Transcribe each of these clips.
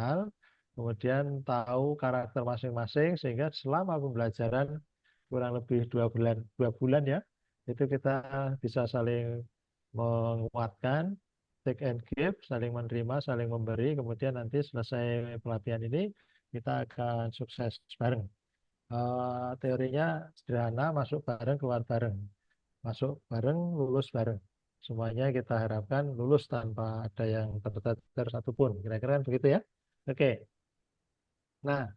kenal, kemudian tahu karakter masing-masing sehingga selama pembelajaran kurang lebih 2 bulan ya, itu kita bisa saling menguatkan, take and give, saling menerima, saling memberi, kemudian nanti selesai pelatihan ini kita akan sukses bareng. Teorinya sederhana, masuk bareng, keluar bareng. Masuk bareng, lulus bareng. Semuanya kita harapkan lulus tanpa ada yang tercecer satupun. Kira-kira kan begitu ya? Oke. Nah,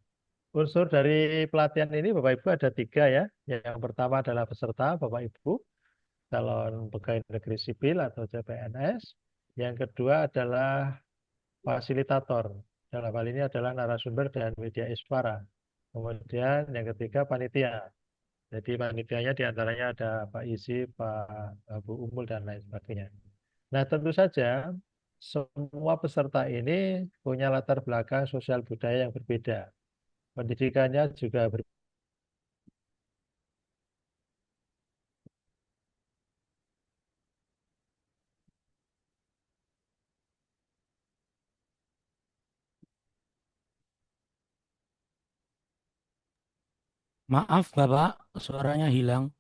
unsur dari pelatihan ini Bapak Ibu ada 3 ya. Yang pertama adalah peserta Bapak Ibu, calon pegawai negeri sipil atau CPNS. Yang kedua adalah fasilitator. Dalam hal ini adalah narasumber dan media iswara. Kemudian yang ketiga panitia. Jadi panitianya diantaranya ada Pak Isi, Bu Umul, dan lain sebagainya. Nah, tentu saja semua peserta ini punya latar belakang sosial budaya yang berbeda. Pendidikannya juga berbeda. Maaf, Bapak, suaranya hilang.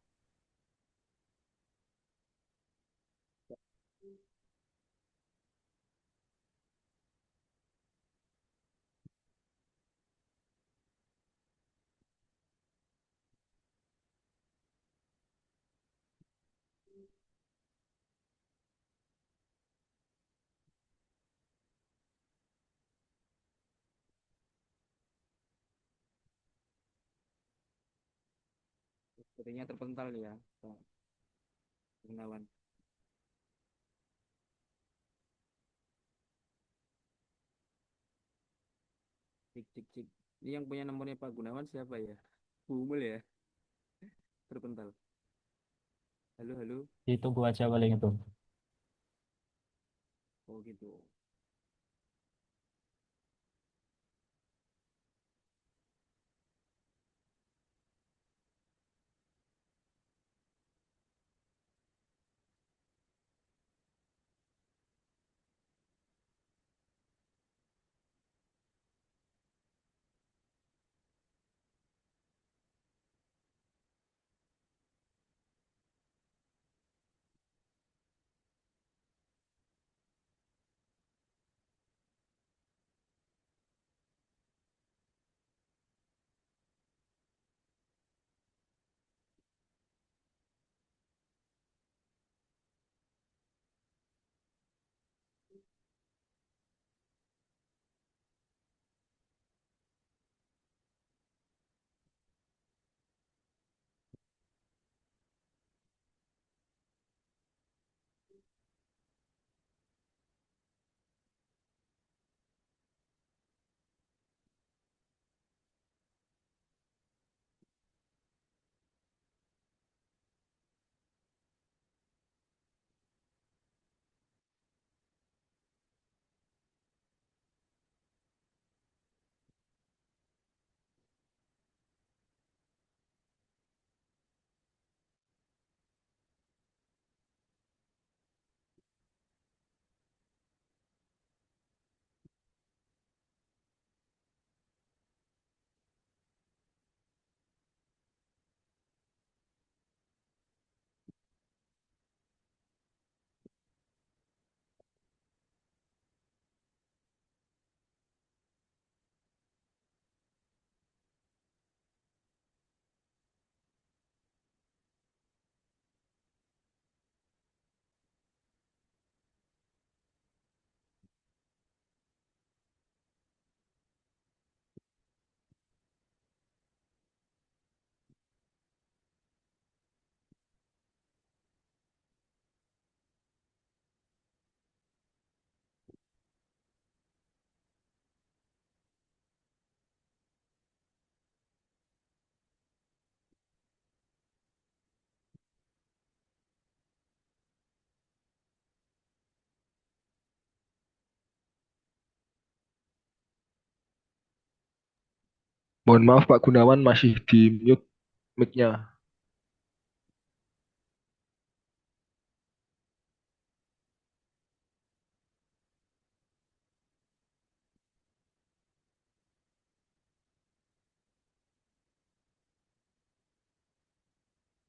Sepertinya terpental ya, Pak Gunawan. Cik, cik, cik. Ini yang punya nomornya Pak Gunawan siapa ya? Bumul ya, terpental. Halo, halo. Ditunggu aja paling itu. Oh gitu. Mohon maaf Pak Gunawan masih di mute mic-nya.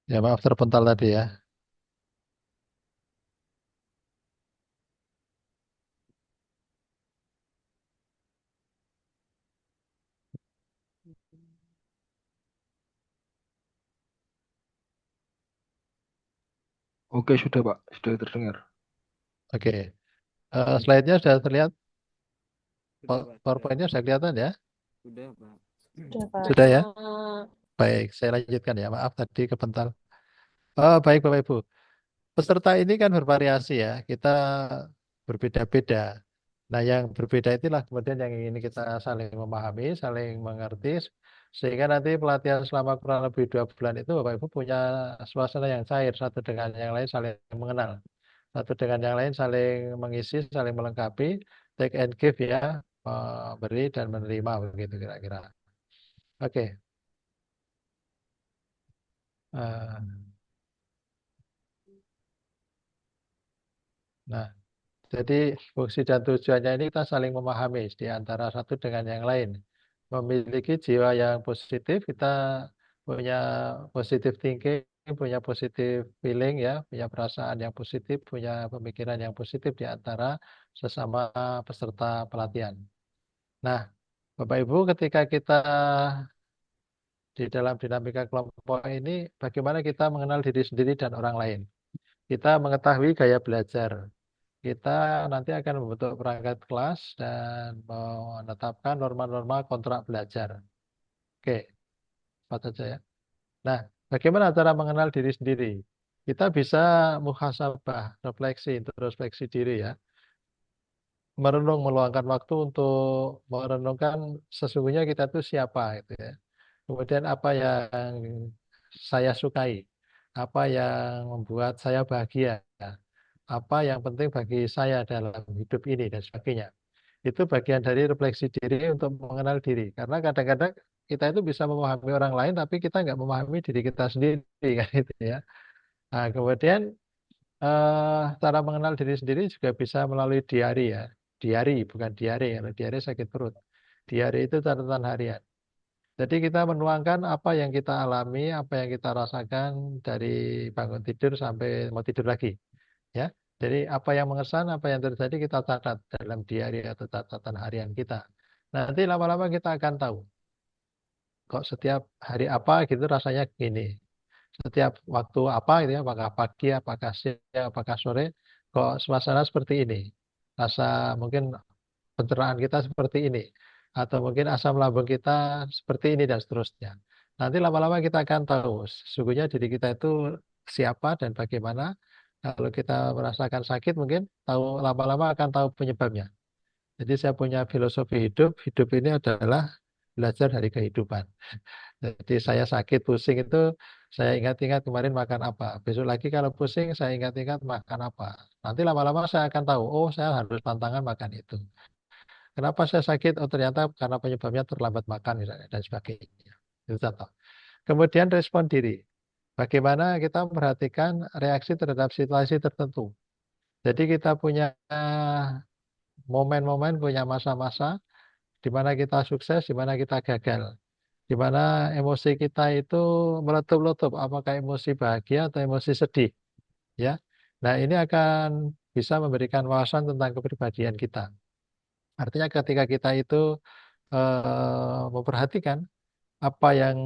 Ya maaf terpental tadi ya. Oke, sudah Pak. Sudah terdengar. Oke. Slide-nya sudah terlihat, Sudah Pak, sudah. PowerPoint-nya sudah kelihatan ya? Sudah Pak. Sudah, Pak. Sudah ya? Baik, saya lanjutkan ya. Maaf tadi kepental. Oh, baik Bapak Ibu. Peserta ini kan bervariasi ya. Kita berbeda-beda. Nah, yang berbeda itulah kemudian yang ingin kita saling memahami, saling mengerti, sehingga nanti pelatihan selama kurang lebih 2 bulan itu Bapak Ibu punya suasana yang cair, satu dengan yang lain saling mengenal, satu dengan yang lain saling mengisi, saling melengkapi, take and give ya, memberi dan menerima begitu kira-kira. Oke. Eh, Nah, jadi fungsi dan tujuannya ini kita saling memahami di antara satu dengan yang lain. Memiliki jiwa yang positif, kita punya positive thinking, punya positive feeling ya, punya perasaan yang positif, punya pemikiran yang positif di antara sesama peserta pelatihan. Nah, Bapak Ibu, ketika kita di dalam dinamika kelompok ini, bagaimana kita mengenal diri sendiri dan orang lain? Kita mengetahui gaya belajar. Kita nanti akan membentuk perangkat kelas dan menetapkan norma-norma kontrak belajar. Oke, cepat saja ya. Nah, bagaimana cara mengenal diri sendiri? Kita bisa muhasabah, refleksi, introspeksi diri ya. Merenung, meluangkan waktu untuk merenungkan sesungguhnya kita itu siapa gitu ya. Kemudian apa yang saya sukai, apa yang membuat saya bahagia, apa yang penting bagi saya dalam hidup ini dan sebagainya. Itu bagian dari refleksi diri untuk mengenal diri. Karena kadang-kadang kita itu bisa memahami orang lain, tapi kita nggak memahami diri kita sendiri kan itu ya. Nah, kemudian cara mengenal diri sendiri juga bisa melalui diari ya. Diari bukan diare, kalau diare sakit perut. Diari itu catatan harian. Jadi kita menuangkan apa yang kita alami, apa yang kita rasakan dari bangun tidur sampai mau tidur lagi. Ya, jadi apa yang mengesan, apa yang terjadi kita catat dalam diari atau catatan harian kita. Nanti lama-lama kita akan tahu, kok setiap hari apa gitu rasanya gini. Setiap waktu apa gitu ya, apakah pagi, apakah siang, apakah sore, kok suasana seperti ini. Rasa mungkin pencernaan kita seperti ini. Atau mungkin asam lambung kita seperti ini dan seterusnya. Nanti lama-lama kita akan tahu, sesungguhnya diri kita itu siapa dan bagaimana. Kalau kita merasakan sakit mungkin tahu lama-lama akan tahu penyebabnya. Jadi saya punya filosofi hidup, hidup ini adalah belajar dari kehidupan. Jadi saya sakit pusing itu saya ingat-ingat kemarin makan apa. Besok lagi kalau pusing saya ingat-ingat makan apa. Nanti lama-lama saya akan tahu, oh saya harus tantangan makan itu. Kenapa saya sakit? Oh ternyata karena penyebabnya terlambat makan misalnya dan sebagainya. Itu contoh. Kemudian respon diri. Bagaimana kita memperhatikan reaksi terhadap situasi tertentu. Jadi kita punya momen-momen, punya masa-masa di mana kita sukses, di mana kita gagal. Di mana emosi kita itu meletup-letup, apakah emosi bahagia atau emosi sedih. Ya, nah ini akan bisa memberikan wawasan tentang kepribadian kita. Artinya ketika kita itu memperhatikan apa yang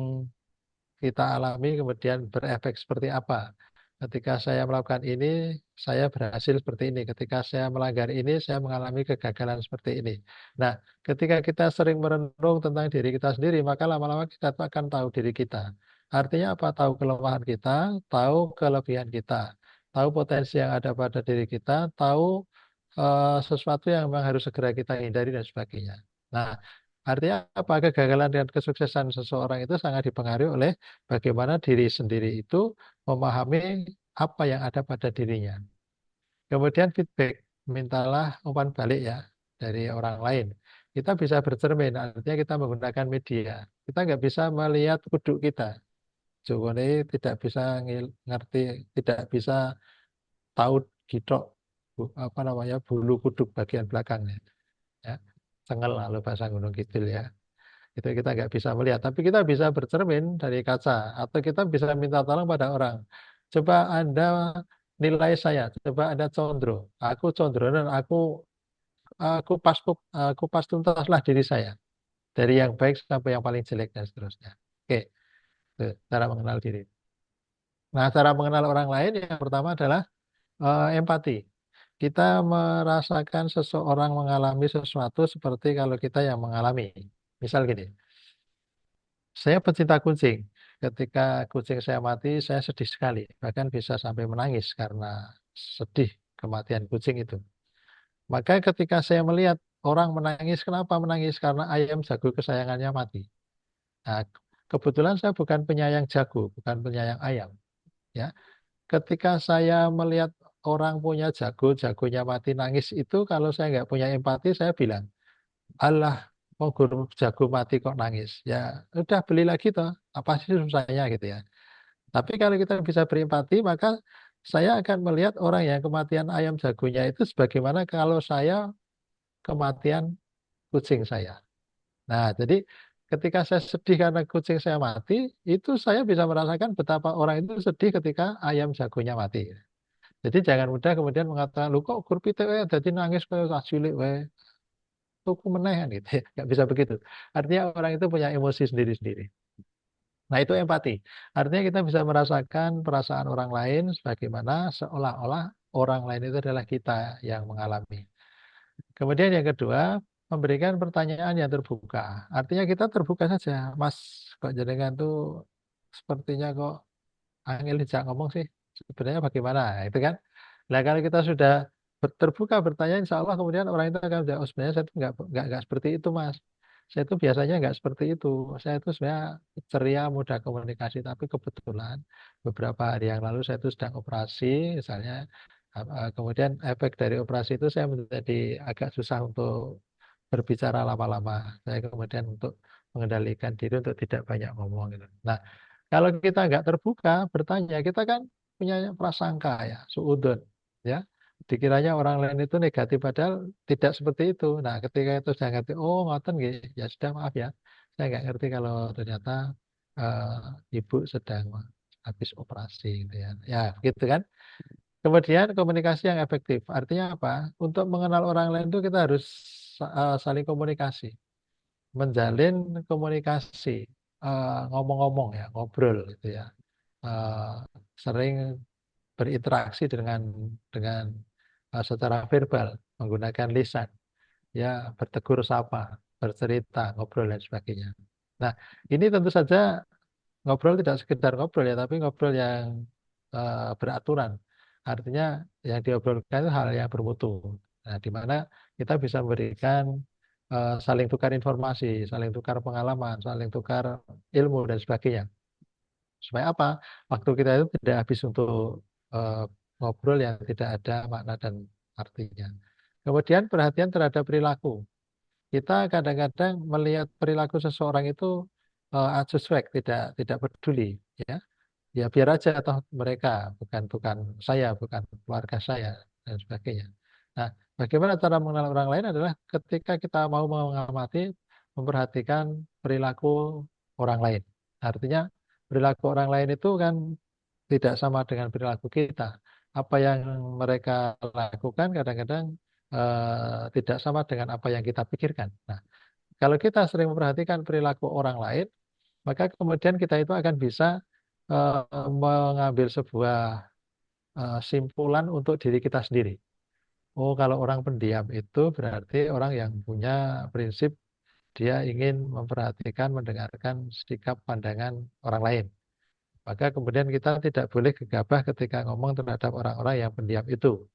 kita alami kemudian berefek seperti apa. Ketika saya melakukan ini, saya berhasil seperti ini. Ketika saya melanggar ini, saya mengalami kegagalan seperti ini. Nah, ketika kita sering merenung tentang diri kita sendiri, maka lama-lama kita akan tahu diri kita. Artinya apa? Tahu kelemahan kita, tahu kelebihan kita, tahu potensi yang ada pada diri kita, tahu sesuatu yang memang harus segera kita hindari dan sebagainya. Nah, artinya apa? Kegagalan dan kesuksesan seseorang itu sangat dipengaruhi oleh bagaimana diri sendiri itu memahami apa yang ada pada dirinya. Kemudian feedback, mintalah umpan balik ya dari orang lain. Kita bisa bercermin, artinya kita menggunakan media. Kita nggak bisa melihat kuduk kita. Jogone tidak bisa ngerti, tidak bisa tahu gitok apa namanya bulu kuduk bagian belakangnya. Ya, cengel lalu bahasa Gunung Kidul ya. Itu kita nggak bisa melihat, tapi kita bisa bercermin dari kaca atau kita bisa minta tolong pada orang. Coba Anda nilai saya, coba Anda condro. Aku condro dan aku pas tuntaslah diri saya dari yang baik sampai yang paling jelek dan seterusnya. Oke, itu cara mengenal diri. Nah, cara mengenal orang lain yang pertama adalah empati. Kita merasakan seseorang mengalami sesuatu seperti kalau kita yang mengalami. Misal gini, saya pecinta kucing. Ketika kucing saya mati, saya sedih sekali. Bahkan bisa sampai menangis karena sedih kematian kucing itu. Maka ketika saya melihat orang menangis, kenapa menangis? Karena ayam jago kesayangannya mati. Nah, kebetulan saya bukan penyayang jago, bukan penyayang ayam. Ya, ketika saya melihat orang punya jago, jagonya mati nangis itu, kalau saya nggak punya empati, saya bilang, alah, mau guru jago mati kok nangis. Ya, udah beli lagi toh. Apa sih susahnya gitu ya. Tapi kalau kita bisa berempati, maka saya akan melihat orang yang kematian ayam jagonya itu sebagaimana kalau saya kematian kucing saya. Nah, jadi ketika saya sedih karena kucing saya mati, itu saya bisa merasakan betapa orang itu sedih ketika ayam jagonya mati. Jadi jangan mudah kemudian mengatakan, lu kok gur pitik wae dadi nangis kayak cah cilik wae. Tuku meneh kan gitu ya. Nggak bisa begitu. Artinya orang itu punya emosi sendiri-sendiri. Nah, itu empati. Artinya kita bisa merasakan perasaan orang lain sebagaimana seolah-olah orang lain itu adalah kita yang mengalami. Kemudian yang kedua, memberikan pertanyaan yang terbuka. Artinya kita terbuka saja. Mas, kok jenengan tuh sepertinya kok angel dijak ngomong sih. Sebenarnya bagaimana? Nah, itu kan. Nah, kalau kita sudah terbuka bertanya, insya Allah kemudian orang itu akan menjawab, oh sebenarnya saya itu nggak seperti itu, Mas. Saya itu biasanya nggak seperti itu. Saya itu sebenarnya ceria, mudah komunikasi, tapi kebetulan beberapa hari yang lalu saya itu sedang operasi, misalnya. Kemudian efek dari operasi itu saya menjadi agak susah untuk berbicara lama-lama. Saya kemudian untuk mengendalikan diri untuk tidak banyak ngomong gitu. Nah, kalau kita nggak terbuka bertanya, kita kan punya prasangka ya, suudon, ya. Dikiranya orang lain itu negatif padahal tidak seperti itu. Nah, ketika itu saya ngerti, oh ngoten nggih, ya sudah maaf ya. Saya nggak ngerti kalau ternyata ibu sedang habis operasi gitu ya. Ya, gitu kan. Kemudian komunikasi yang efektif. Artinya apa? Untuk mengenal orang lain itu kita harus saling komunikasi, menjalin komunikasi, ngomong-ngomong ya, ngobrol gitu ya. Eh, Sering berinteraksi dengan secara verbal, menggunakan lisan, ya, bertegur sapa, bercerita, ngobrol dan sebagainya. Nah, ini tentu saja ngobrol tidak sekedar ngobrol ya, tapi ngobrol yang beraturan. Artinya yang diobrolkan itu hal yang bermutu. Nah, di mana kita bisa memberikan saling tukar informasi, saling tukar pengalaman, saling tukar ilmu dan sebagainya. Supaya apa? Waktu kita itu tidak habis untuk eh, ngobrol yang tidak ada makna dan artinya. Kemudian perhatian terhadap perilaku. Kita kadang-kadang melihat perilaku seseorang itu cuek, tidak peduli, ya. Ya biar aja atau mereka, bukan saya, bukan keluarga saya dan sebagainya. Nah, bagaimana cara mengenal orang lain adalah ketika kita mau mengamati, memperhatikan perilaku orang lain. Artinya perilaku orang lain itu kan tidak sama dengan perilaku kita. Apa yang mereka lakukan kadang-kadang tidak sama dengan apa yang kita pikirkan. Nah, kalau kita sering memperhatikan perilaku orang lain, maka kemudian kita itu akan bisa mengambil sebuah simpulan untuk diri kita sendiri. Oh, kalau orang pendiam itu berarti orang yang punya prinsip dia ingin memperhatikan, mendengarkan sikap pandangan orang lain. Maka kemudian kita tidak boleh gegabah ketika ngomong terhadap orang-orang yang pendiam itu.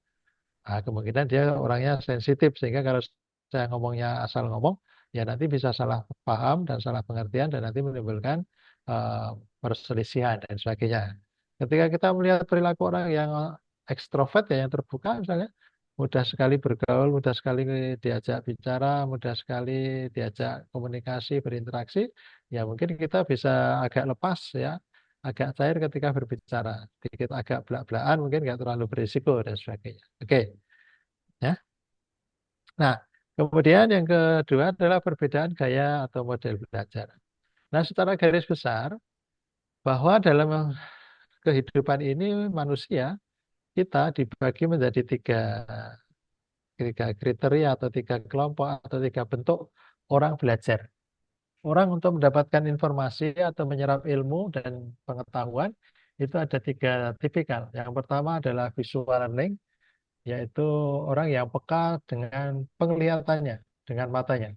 Nah, kemungkinan dia orangnya sensitif sehingga kalau saya ngomongnya asal ngomong, ya nanti bisa salah paham dan salah pengertian dan nanti menimbulkan eh, perselisihan dan sebagainya. Ketika kita melihat perilaku orang yang ekstrovert ya yang terbuka misalnya, mudah sekali bergaul, mudah sekali diajak bicara, mudah sekali diajak komunikasi, berinteraksi, ya mungkin kita bisa agak lepas ya, agak cair ketika berbicara, sedikit agak belak-belakan mungkin nggak terlalu berisiko dan sebagainya. Oke, ya. Nah, Kemudian yang kedua adalah perbedaan gaya atau model belajar. Nah, secara garis besar, bahwa dalam kehidupan ini manusia, kita dibagi menjadi tiga kriteria atau tiga kelompok atau tiga bentuk orang belajar. Orang untuk mendapatkan informasi atau menyerap ilmu dan pengetahuan itu ada tiga tipikal. Yang pertama adalah visual learning, yaitu orang yang peka dengan penglihatannya, dengan matanya.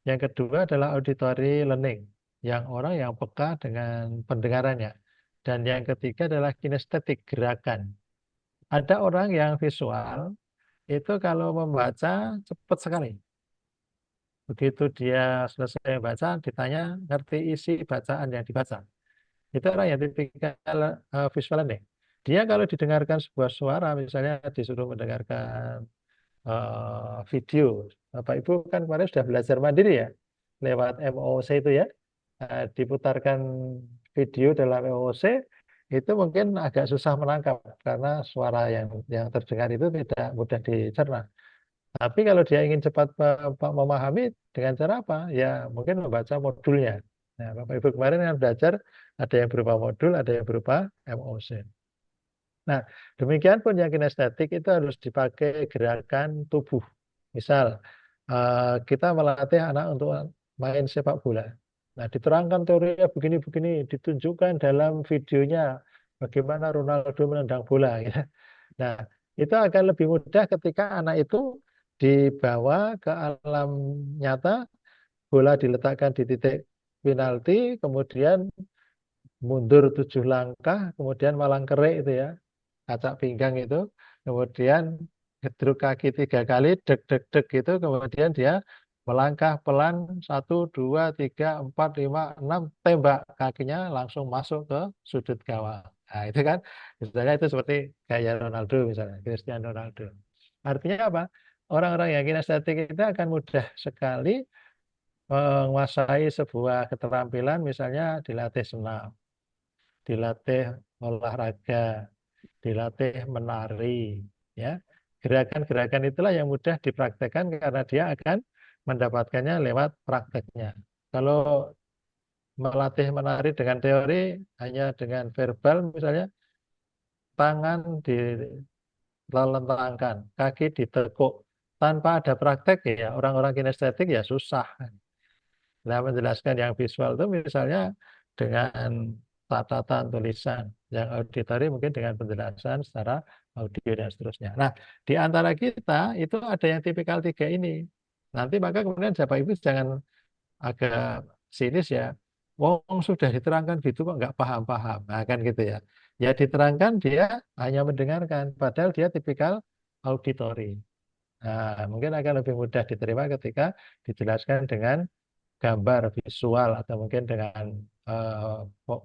Yang kedua adalah auditory learning, yang orang yang peka dengan pendengarannya. Dan yang ketiga adalah kinestetik, gerakan. Ada orang yang visual, itu kalau membaca cepat sekali. Begitu dia selesai baca, ditanya ngerti isi bacaan yang dibaca. Itu orang yang tipikal visual learning. Dia kalau didengarkan sebuah suara, misalnya disuruh mendengarkan video. Bapak Ibu kan kemarin sudah belajar mandiri ya, lewat MOOC itu ya. Diputarkan video dalam MOOC, itu mungkin agak susah menangkap karena suara yang terdengar itu tidak mudah dicerna. Tapi kalau dia ingin cepat memahami dengan cara apa? Ya mungkin membaca modulnya. Nah, Bapak Ibu kemarin kan belajar ada yang berupa modul, ada yang berupa MOOC. Nah, demikian pun yang kinestetik itu harus dipakai gerakan tubuh. Misal, kita melatih anak untuk main sepak bola. Nah, diterangkan teorinya begini-begini, ditunjukkan dalam videonya bagaimana Ronaldo menendang bola. Ya. Nah, itu akan lebih mudah ketika anak itu dibawa ke alam nyata, bola diletakkan di titik penalti, kemudian mundur 7 langkah, kemudian malang kerik itu ya, kacak pinggang itu, kemudian gedruk kaki 3 kali, deg deg deg gitu, kemudian dia melangkah pelan 1, 2, 3, 4, 5, 6, tembak kakinya langsung masuk ke sudut gawang. Nah itu kan, misalnya itu seperti gaya Ronaldo misalnya, Cristiano Ronaldo. Artinya apa? Orang-orang yang kinestetik itu akan mudah sekali menguasai sebuah keterampilan, misalnya dilatih senam, dilatih olahraga, dilatih menari, ya. Gerakan-gerakan itulah yang mudah dipraktekkan karena dia akan mendapatkannya lewat prakteknya. Kalau melatih menari dengan teori hanya dengan verbal misalnya, tangan dilentangkan, kaki ditekuk, tanpa ada praktek ya orang-orang kinestetik ya susah. Nah, menjelaskan yang visual itu misalnya dengan catatan tulisan, yang auditory mungkin dengan penjelasan secara audio dan seterusnya. Nah, di antara kita itu ada yang tipikal tiga ini. Nanti maka kemudian Bapak Ibu jangan agak sinis ya. Wong sudah diterangkan gitu kok nggak paham-paham. Nah, kan gitu ya. Ya diterangkan dia hanya mendengarkan, padahal dia tipikal auditory. Nah, mungkin akan lebih mudah diterima ketika dijelaskan dengan gambar visual atau mungkin dengan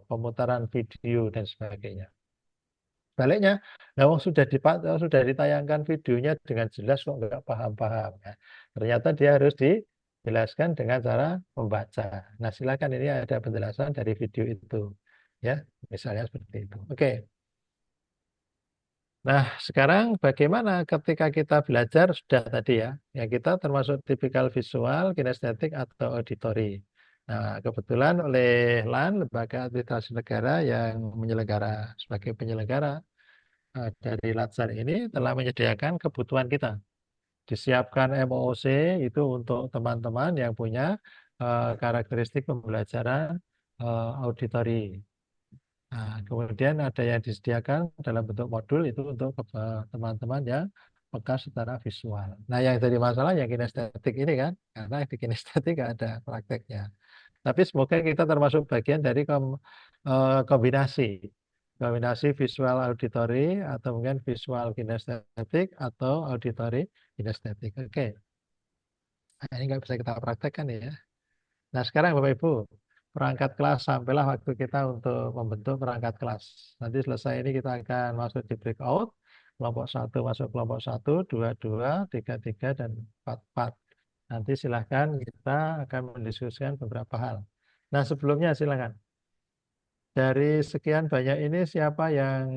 pemutaran video dan sebagainya. Baliknya, nah sudah ditayangkan videonya dengan jelas kok nggak paham-paham. Ya. Ternyata dia harus dijelaskan dengan cara membaca. Nah, silakan ini ada penjelasan dari video itu, ya, misalnya seperti itu. Oke. Nah, sekarang bagaimana ketika kita belajar sudah tadi ya, ya kita termasuk tipikal visual, kinestetik atau auditory. Nah, kebetulan oleh LAN, Lembaga Administrasi Negara yang sebagai penyelenggara dari Latsar ini telah menyediakan kebutuhan kita. Disiapkan MOOC itu untuk teman-teman yang punya karakteristik pembelajaran auditory. Nah, kemudian ada yang disediakan dalam bentuk modul itu untuk teman-teman yang peka secara visual. Nah, yang jadi masalah yang kinestetik ini kan, karena di kinestetik nggak ada prakteknya. Tapi semoga kita termasuk bagian dari kombinasi. Kombinasi visual auditory atau mungkin visual kinestetik atau auditory kinestetik. Oke. Nah, ini nggak bisa kita praktekkan ya. Nah, sekarang Bapak Ibu, perangkat kelas sampailah waktu kita untuk membentuk perangkat kelas. Nanti selesai ini kita akan masuk di breakout. Kelompok 1 masuk kelompok 1, 2, 2, 3, 3, dan 4, 4. Nanti silahkan kita akan mendiskusikan beberapa hal. Nah, sebelumnya silahkan. Dari sekian banyak ini siapa yang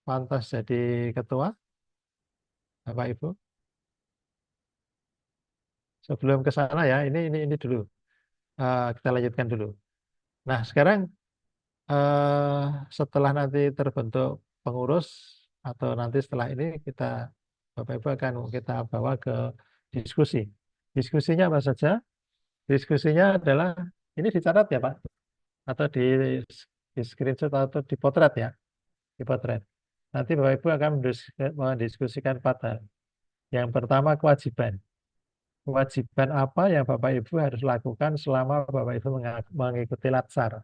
pantas jadi ketua? Bapak Ibu? Sebelum ke sana ya, ini dulu. Kita lanjutkan dulu. Nah, sekarang eh, setelah nanti terbentuk pengurus atau nanti setelah ini kita Bapak Ibu akan kita bawa ke diskusi. Diskusinya apa saja? Diskusinya adalah ini dicatat ya Pak, atau di screenshot atau di potret ya, di potret. Nanti Bapak Ibu akan mendiskusikan 4 hal. Yang pertama kewajiban. Kewajiban apa yang Bapak Ibu harus lakukan selama Bapak Ibu mengikuti latsar,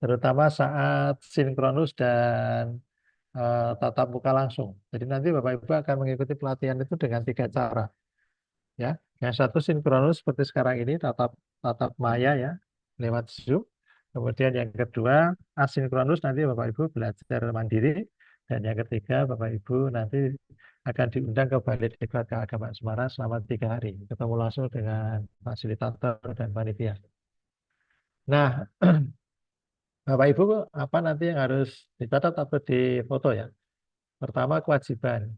terutama saat sinkronus dan tatap muka langsung. Jadi nanti Bapak Ibu akan mengikuti pelatihan itu dengan 3 cara. Ya, yang satu sinkronus seperti sekarang ini tatap tatap maya ya lewat Zoom. Kemudian yang kedua asinkronus nanti Bapak Ibu belajar mandiri. Dan yang ketiga Bapak Ibu nanti akan diundang ke Balai Diklat Keagamaan Semarang selama 3 hari. Ketemu langsung dengan fasilitator dan panitia. Nah, Bapak Ibu apa nanti yang harus dicatat atau difoto ya? Pertama kewajiban.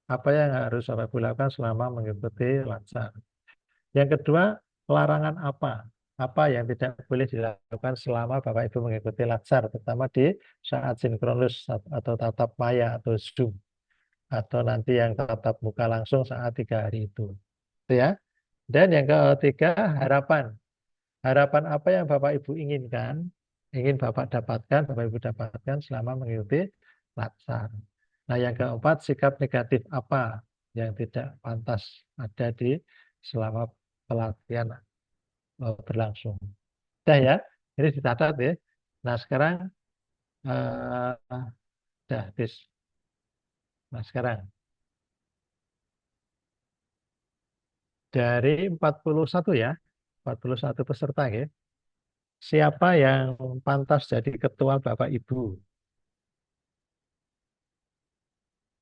Apa yang harus Bapak Ibu lakukan selama mengikuti latsar. Yang kedua, larangan apa? Apa yang tidak boleh dilakukan selama Bapak Ibu mengikuti latsar, terutama di saat sinkronus atau tatap maya atau Zoom, atau nanti yang tatap muka langsung saat 3 hari itu. Itu ya. Dan yang ketiga, harapan. Harapan apa yang Bapak Ibu inginkan, ingin Bapak dapatkan, Bapak Ibu dapatkan selama mengikuti latsar. Nah, yang keempat, sikap negatif apa yang tidak pantas ada di selama pelatihan berlangsung. Udah ya, ini dicatat ya. Nah, sekarang udah, bis. Nah, sekarang dari 41 ya, 41 peserta ya. Siapa yang pantas jadi ketua Bapak Ibu?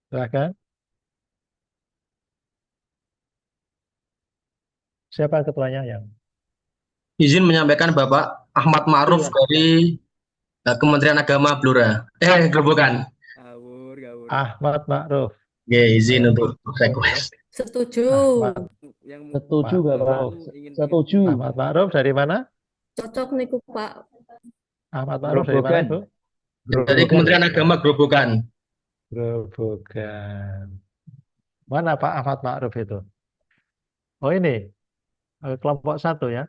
Silakan. Siapa ketuanya yang? Izin menyampaikan Bapak Ahmad Ma'ruf Iya. dari Kementerian Agama Blora. Bukan. Ngawur, ngawur. Ahmad Ma'ruf. Ya, izin untuk Oke. request. Setuju. Ahmad, Yang Setuju Pak gak Pak? Ma'ruf. ingin Setuju. Ahmad Ma'ruf dari mana? Cocok niku Pak. Ahmad Ma'ruf dari mana, Grobogan. Ibu? Dari Kementerian Agama Grobogan. Grobogan. Mana Pak Ahmad Ma'ruf itu? Oh ini, kelompok 1 ya.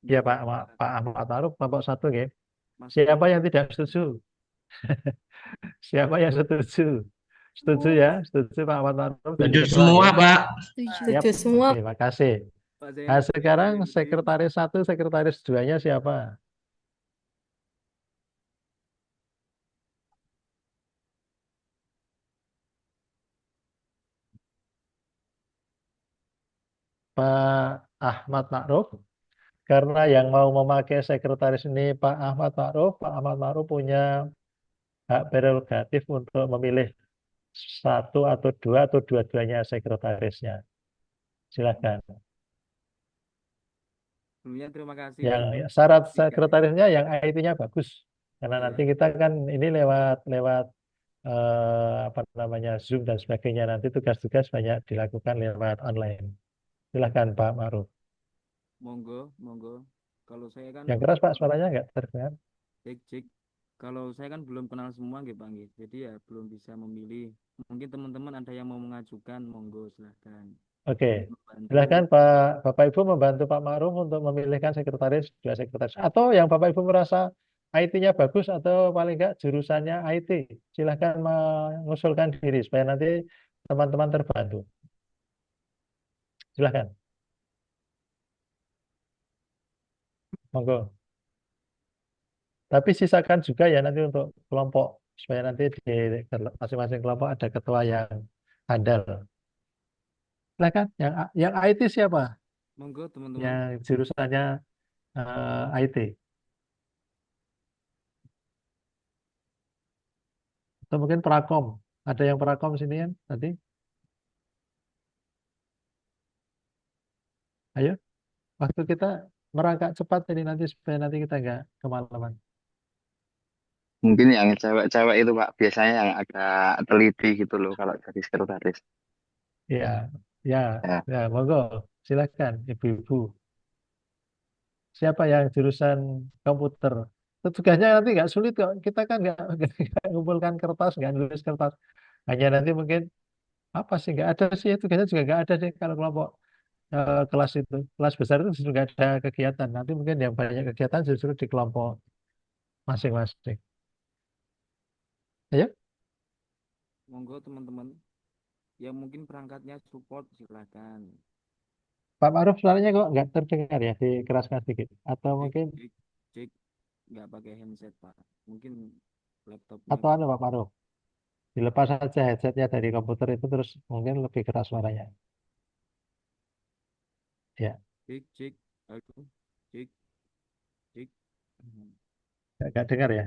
Iya Pak Ahmad Ma'ruf kelompok 1 ya. Mas, Siapa yang tidak setuju? Siapa yang setuju? Setuju ya? Setuju Pak Ahmad Ma'ruf jadi Setuju ketua semua, ya? Pak. Siap. Setuju semua. Oke, makasih. Pak Nah, Zainal, sekarang yang penting. sekretaris 1, sekretaris 2-nya siapa? Pak Ahmad Ma'ruf. Karena yang mau memakai sekretaris ini Pak Ahmad Ma'ruf, Pak Ahmad Ma'ruf punya hak prerogatif untuk memilih 1 atau 2 atau dua-duanya sekretarisnya. Silakan. Sebelumnya terima kasih Yang untuk syarat speaker ya. sekretarisnya yang IT-nya bagus. Karena Iya. nanti kita kan ini lewat lewat apa namanya Zoom dan sebagainya. Nanti tugas-tugas banyak dilakukan lewat online. Silakan Pak Ma'ruf. Monggo, monggo. Kalau saya kan Yang keras Pak suaranya nggak terdengar. cek. Kalau saya kan belum kenal semua nggih, Pak nggih. Jadi ya belum bisa memilih. Mungkin teman-teman ada yang mau mengajukan, monggo silahkan. Oke, Membantu. silakan Bapak Ibu membantu Pak Ma'ruf untuk memilihkan sekretaris, 2 sekretaris. Atau yang Bapak Ibu merasa IT-nya bagus atau paling enggak jurusannya IT, silakan mengusulkan diri supaya nanti teman-teman terbantu. Silakan, monggo. Tapi sisakan juga ya nanti untuk kelompok supaya nanti di masing-masing kelompok ada ketua yang handal. Silakan, yang IT siapa? Monggo teman-teman. Yang jurusannya IT. Atau mungkin prakom. Ada yang prakom sini kan tadi? Ayo, waktu kita merangkak cepat ini nanti supaya nanti kita nggak kemalaman. Mungkin yang cewek-cewek itu Pak, biasanya yang agak teliti gitu loh kalau jadi sekretaris. Ya, ya, Ya. ya, monggo. Silakan, ibu-ibu. Siapa yang jurusan komputer? Itu tugasnya nanti nggak sulit kok. Kita kan nggak ngumpulkan kertas, nggak nulis kertas. Hanya nanti mungkin apa sih nggak ada sih tugasnya juga nggak ada sih kalau kelompok kelas itu. Kelas besar itu justru nggak ada kegiatan. Nanti mungkin yang banyak kegiatan justru di kelompok masing-masing. Ayo, Monggo teman-teman. Yang mungkin perangkatnya support silakan. Pak Maruf suaranya kok nggak terdengar ya, dikeraskan sedikit. Atau Cek, mungkin cek, cek. Nggak pakai handset, Pak. Mungkin laptopnya atau anu Pak Maruf, dilepas saja headsetnya dari komputer itu terus mungkin lebih keras suaranya. Ya, cek, cek. Aduh, cek, cek. Hmm. nggak dengar ya.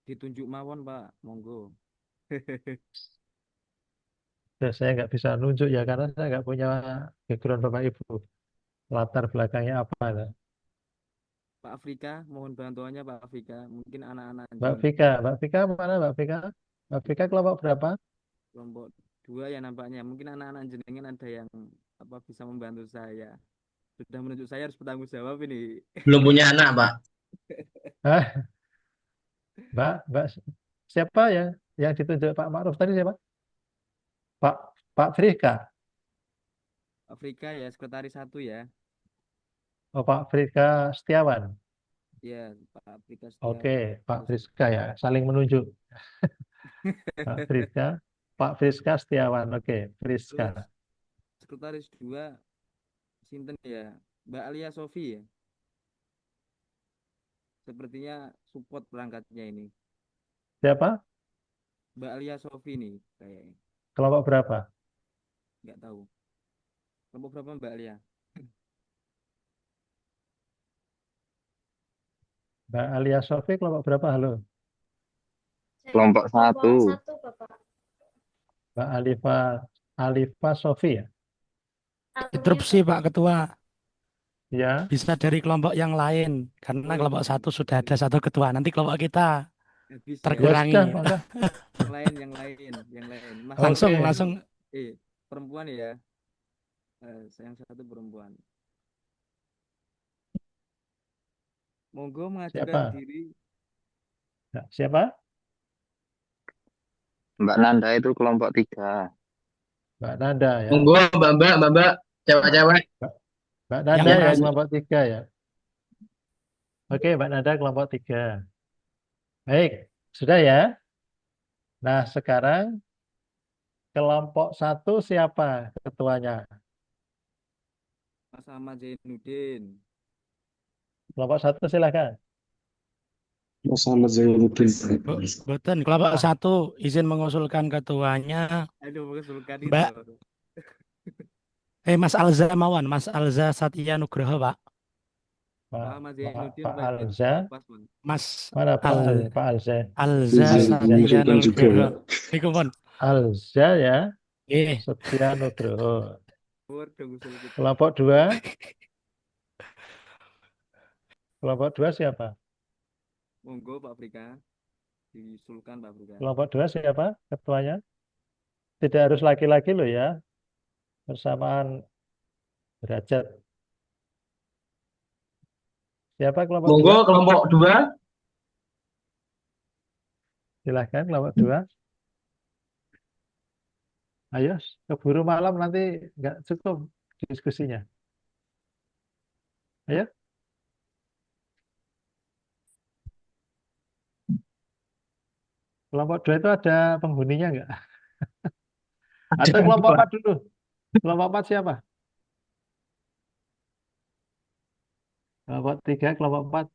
Ditunjuk mawon, Pak. Monggo. Ya, saya nggak bisa nunjuk ya karena saya nggak punya background Bapak Ibu. Latar belakangnya apa? Nah. Pak Afrika, mohon bantuannya Pak Afrika. Mungkin anak-anak Mbak jenengan Vika, Mbak Vika mana Mbak Vika? Mbak Vika kelompok berapa? kelompok 2 ya nampaknya. Mungkin anak-anak jenengan ada yang apa bisa membantu saya. Sudah menunjuk saya harus bertanggung jawab ini. Belum punya anak, Pak. Hah? Mbak siapa ya yang ditunjuk Pak Ma'ruf tadi siapa? Pak Pak Frika. Afrika ya, sekretaris 1 ya. Oh Pak Frika Setiawan. Ya, Pak Afrika Oke, Setiawan. Pak Terus Friska ya, saling menunjuk. Pak Friska, Pak Friska Setiawan. Oke, Friska. terus sekretaris 2 Sinten ya? Mbak Alia Sofi ya. Sepertinya support perangkatnya ini. Siapa? Mbak Alia Sofi nih kayaknya. Kelompok berapa? Nggak tahu. Kelompok berapa Mbak Alia? Mbak Alia Sofi kelompok berapa? Halo. Kelompok satu. Satu, Bapak. Mbak Alifa Sofi ya? Interupsi Pak Ketua, Ya. bisa dari kelompok yang lain karena Oh, kelompok satu sudah ada satu ketua. Nanti kelompok kita habis ya. Ya terkurangi. sudah, maka. Yang lain. Mas Langsung Oke. langsung perempuan ya. Yang satu perempuan. Monggo mengajukan Siapa? diri. Ya, siapa? Mbak Nanda itu kelompok 3. Mbak Nanda ya. Monggo, Mbak, cewek-cewek. Mbak yang Nanda ya merasa kelompok 3 ya. Oke, Mbak Nanda kelompok 3. Baik, sudah ya. Nah, sekarang kelompok 1 siapa ketuanya? Mas Ahmad Zainuddin. Kelompok 1 silakan. Muhammad Zainuddin. Boten kelompok satu izin mengusulkan ketuanya Aduh, mengusulkan Mbak itu. Mas Alza Mawan, Mas Alza Satya Nugroho Pak. Pak, Ahmad Zainuddin Pak berarti Alza. pas, Bang. Mas Mana Pak Pak Alza? Alza Izin Satya mengusulkan juga. Nugroho. Niku pun. Alza ya. Nggih. Setia Nugroho. Waduh, ngusul kita. Kelompok 2. Kelompok 2 siapa? Monggo Pak Afrika. Diusulkan Pak Afrika. Kelompok 2 siapa ketuanya? Tidak harus laki-laki loh ya. Bersamaan derajat. Siapa kelompok Monggo 2? kelompok 2. Silahkan kelompok 2. Ayo, keburu malam nanti nggak cukup diskusinya. Ayo. Kelompok 2 itu ada penghuninya nggak? Atau kelompok 4 dulu? Kelompok 4 siapa? Kelompok 3, kelompok 4.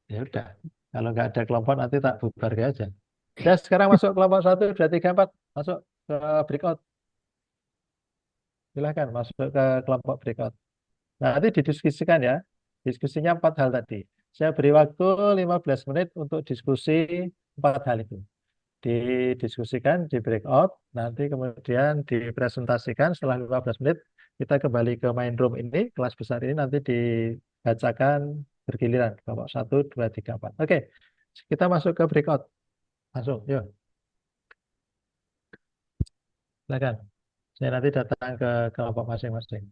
Ya udah. Kalau nggak ada kelompok nanti tak bubar aja. Ya sekarang masuk kelompok 1, 2, 3, 4. Masuk ke breakout. Silahkan masuk ke kelompok breakout. Nah, nanti didiskusikan ya. Diskusinya 4 hal tadi. Saya beri waktu 15 menit untuk diskusi 4 hal itu. Didiskusikan di breakout, nanti kemudian dipresentasikan setelah 15 menit, kita kembali ke main room ini, kelas besar ini nanti dibacakan bergiliran, kelompok 1, 2, 3, 4. Oke, kita masuk ke breakout. Langsung, yuk. Silakan. Saya nanti datang ke kelompok masing-masing.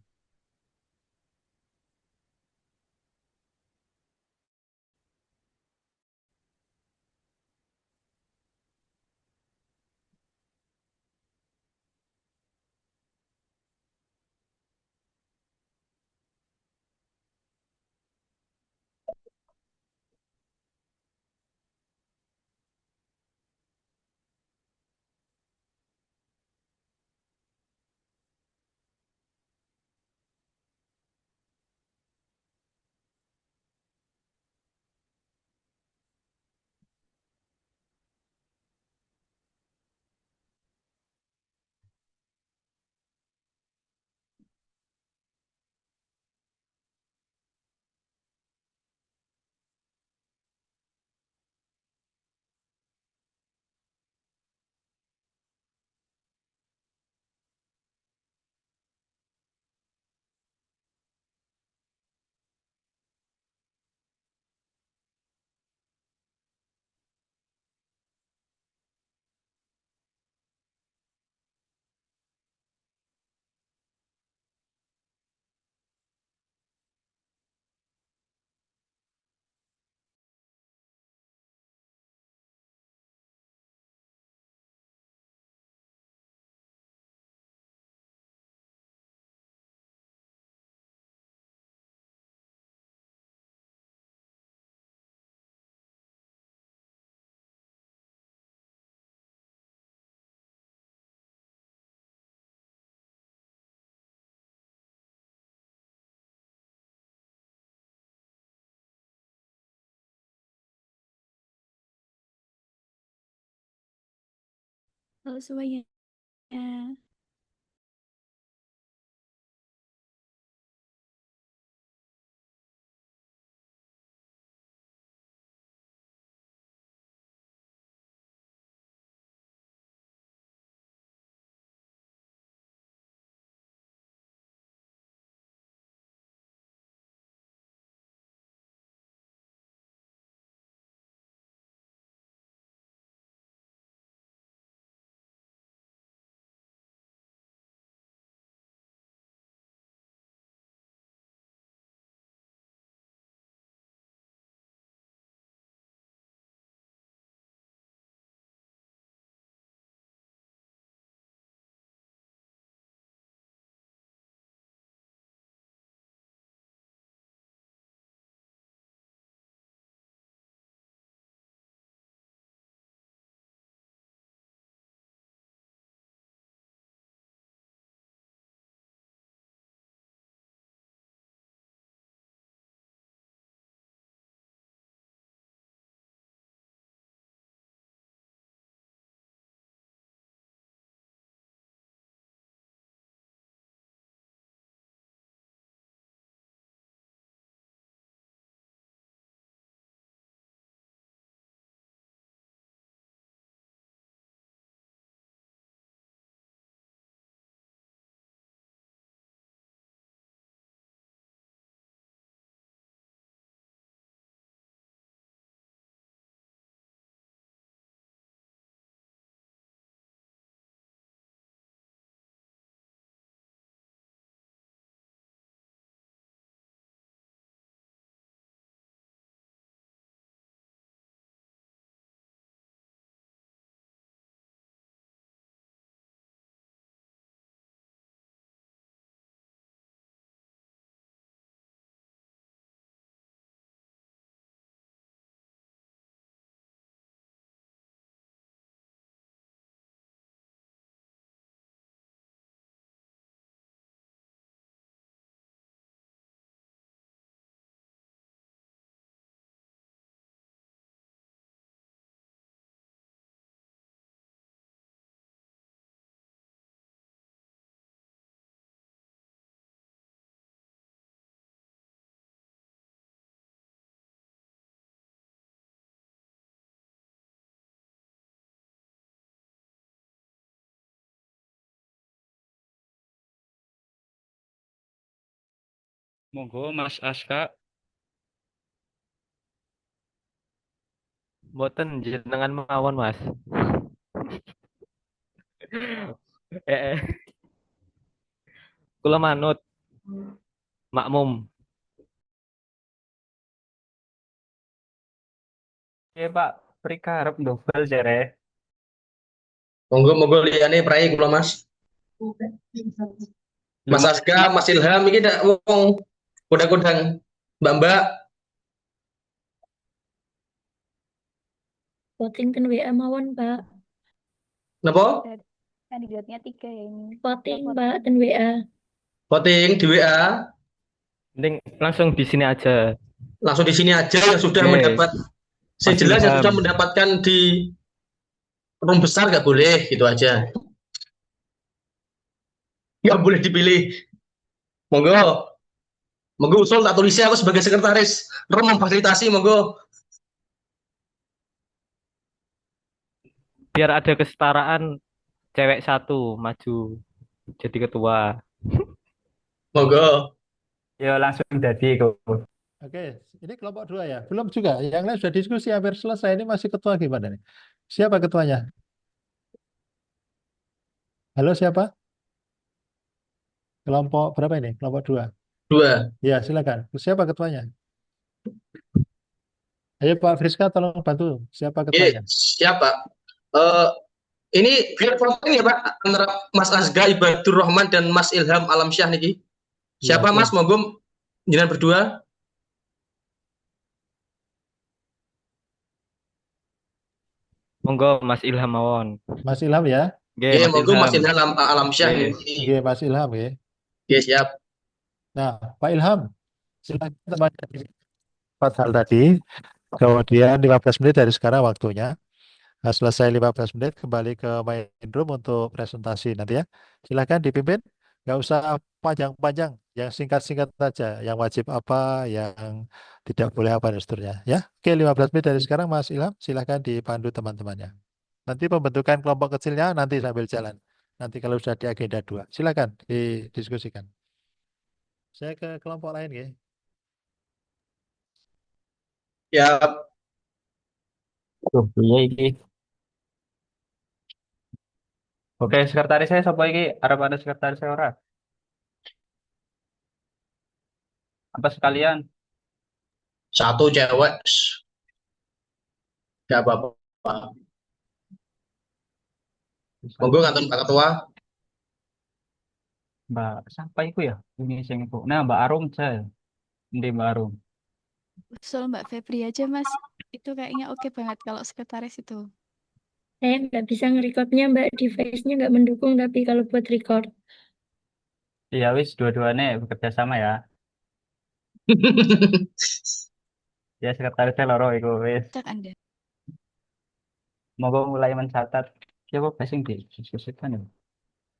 Halo semuanya. Monggo Mas Aska, mboten jenengan mawon Mas. Eh, kula manut makmum. Oke, Pak. Prikarep dobel jare. Monggo monggo liyane prai kula Mas. Mas Lumayan. Aska, Mas Ilham iki dak wong kodang-kodang Mbak-mbak Voting ten WA mawon, Pak. napa? Kandidatnya 3 ya ini. Voting, Pak, ten WA. Voting di WA Mending langsung di sini aja. langsung di sini aja yang sudah Oke. mendapat Mas sejelas yang Ilham. sudah mendapatkan di room besar nggak boleh gitu aja. Nggak boleh dipilih. Monggo. Monggo usul tak tulisnya aku sebagai sekretaris room memfasilitasi monggo. Biar ada kesetaraan cewek satu maju jadi ketua. Monggo. Yo langsung jadi kok. Oke, ini kelompok 2 ya. Belum juga. Yang lain sudah diskusi hampir selesai. Ini masih ketua gimana nih? Siapa ketuanya? Halo, siapa? Kelompok berapa ini? Kelompok 2. 2. Ya, silakan. Siapa ketuanya? Ayo Pak Friska tolong bantu. Siapa ketuanya? Siapa? Ini biar voting ya Pak antara Mas Azga Ibadur Rahman dan Mas Ilham Alamsyah niki. Siapa Ya, Mas? Monggo jenengan berdua. Monggo Mas Ilham mawon. Mas Ilham ya. Nggih, Iya, Mas monggo Mas Ilham. Ilham Alamsyah Nggih. niki. Oke, Mas Ilham ya. Oke, siap. Nah, Pak Ilham, silakan temannya 4 hal tadi. Kemudian 15 menit dari sekarang waktunya. Nah, selesai 15 menit kembali ke main room untuk presentasi nanti ya. Silakan dipimpin. Nggak usah panjang-panjang, yang singkat-singkat saja. Yang wajib apa, yang tidak boleh apa dan seterusnya. Ya, oke 15 menit dari sekarang Mas Ilham, silakan dipandu teman-temannya. Nanti pembentukan kelompok kecilnya nanti sambil jalan. Nanti kalau sudah di agenda 2, silakan didiskusikan. Saya ke kelompok lain ya. Ya, Tuh, iya iki. Oke, sekretaris saya sapa iki? Arep ada sekretaris saya ora? Apa sekalian? satu cewek. Tidak apa-apa. Monggo kantor Pak Ketua. Mbak, siapa iku ya? Ini sing iku. Nah, Mbak Arum saya. Ndi Mbak Arum? Usul Mbak Febri aja Mas. Itu kayaknya oke banget kalau sekretaris itu. Saya nggak bisa nge-recordnya, Mbak. Device-nya nggak mendukung, tapi kalau buat record. Iya wis dua-duanya bekerja sama ya. Ya sekretaris saya loro iku wis. Cak Anda. Monggo mulai mencatat. Siapa basing didiskusikan ya?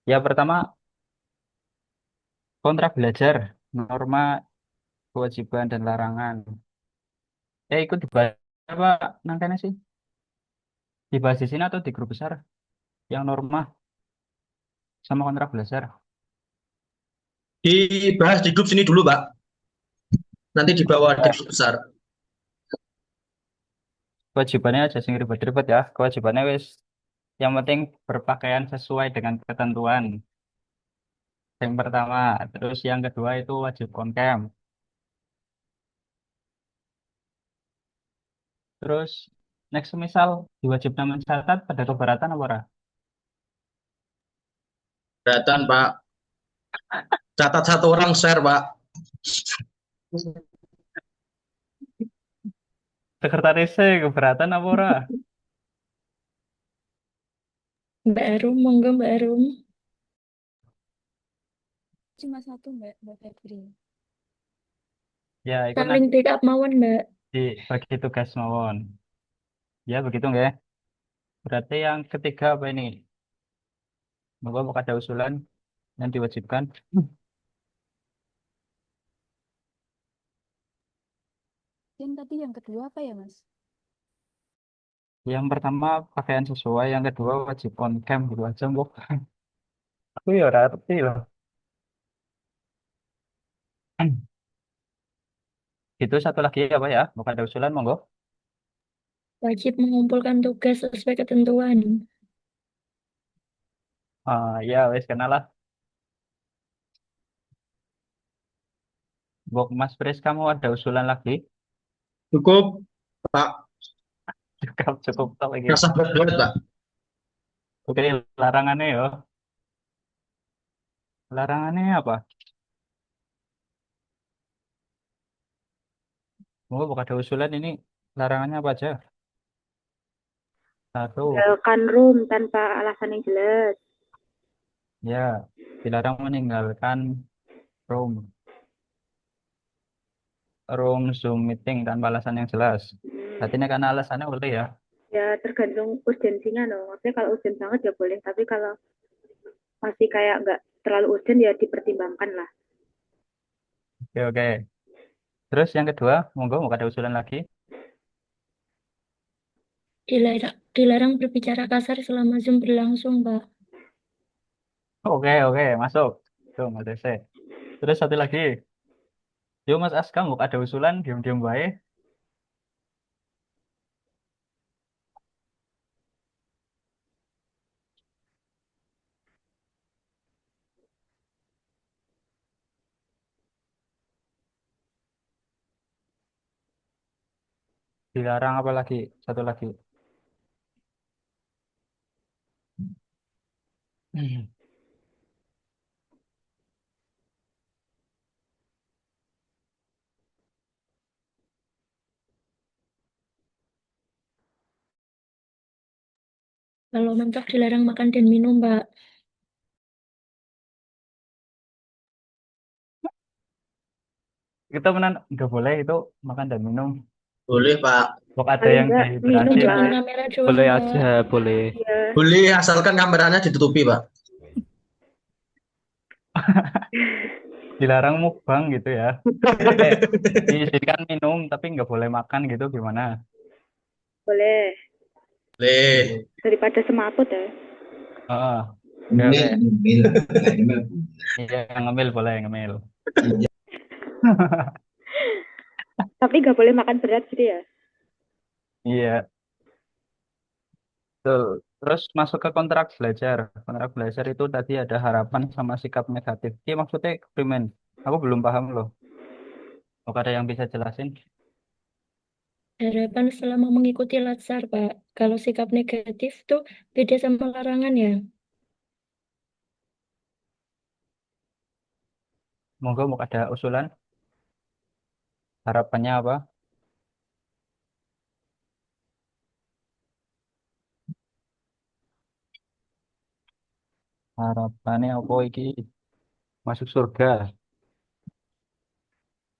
Ya pertama kontrak belajar, norma, kewajiban dan larangan. Ikut dibahas apa nangkanya sih? Dibahas di sini atau di grup besar? Yang norma sama kontrak belajar. Dibahas di grup sini dulu, Pak. Nanti dibawa di grup besar. Kewajibannya aja sing ribet-ribet ya. Kewajibannya wis yang penting berpakaian sesuai dengan ketentuan. Yang pertama, terus yang kedua itu wajib on cam. Terus next misal diwajibkan mencatat pada keberatan apa ora? Keberatan, Pak. Catat satu orang share, Pak. Sekretarisnya keberatan apa ora? Mbak Arum, monggo Mbak Arum. Cuma satu Mbak Febri. Ya, itu Saling nanti backup mawon, Mbak. bagi tugas mawon. Ya, begitu nggak ya? Berarti yang ketiga apa ini? Moga mau ada usulan yang diwajibkan. Dan tadi yang kedua apa ya Mas? Yang pertama pakaian sesuai, yang kedua wajib on cam gitu aja, Bu. Aku ya ora ngerti loh. Itu satu lagi apa ya? Mau ada usulan monggo. Wajib mengumpulkan tugas sesuai ketentuan. Ya wes kenal lah. Bok Mas Pris, kamu ada usulan lagi? Cukup, Pak. Cukup, cukup tok lagi. Rasa berat, Pak. Oke, larangannya ya. Larangannya apa? Mau buka ada usulan ini. Larangannya apa aja? Satu, Tinggalkan room tanpa alasan yang jelas. ya dilarang meninggalkan room room Zoom meeting tanpa alasan yang jelas. Berarti ini karena alasannya boleh ya. Ya tergantung urgensinya loh. Maksudnya kalau urgent banget ya boleh, tapi kalau masih kayak nggak terlalu urgent ya dipertimbangkan lah. Oke, oke. Terus yang kedua, monggo mau ada usulan lagi. Dilarang berbicara kasar selama Zoom berlangsung, Pak. Oke, oke, masuk. Tuh, Mas Ese. Terus satu lagi. Yuk Mas Aska, mau ada usulan, diam-diam baik. Dilarang apa lagi? Satu lagi. Kalau mentok dilarang makan dan minum, Pak. Kita menan nggak boleh itu makan dan minum. Boleh, Pak. Kok ada Paling yang nggak minum dehidrasi Nunjukin atau lah. kamera doang, Boleh Pak. aja, boleh. Iya. Boleh, asalkan kameranya ditutupi, Pak. dilarang mukbang gitu ya. Diizinkan minum tapi nggak boleh makan gitu gimana? Boleh. Boleh. Daripada semaput ya. Heeh. Oke, oke. Iya, ngemil boleh, ngemil. Tapi nggak boleh makan berat gitu ya. Iya, betul. Terus masuk ke kontrak belajar. Kontrak belajar itu tadi ada harapan sama sikap negatif. Iya, maksudnya eksperimen. Aku belum paham loh. Apakah ada yang bisa jelasin? Harapan selama mengikuti latsar, Pak. Kalau sikap negatif tuh beda sama larangan ya. Monggo mau ada usulan. Harapannya apa? Harapannya apa iki? Masuk surga.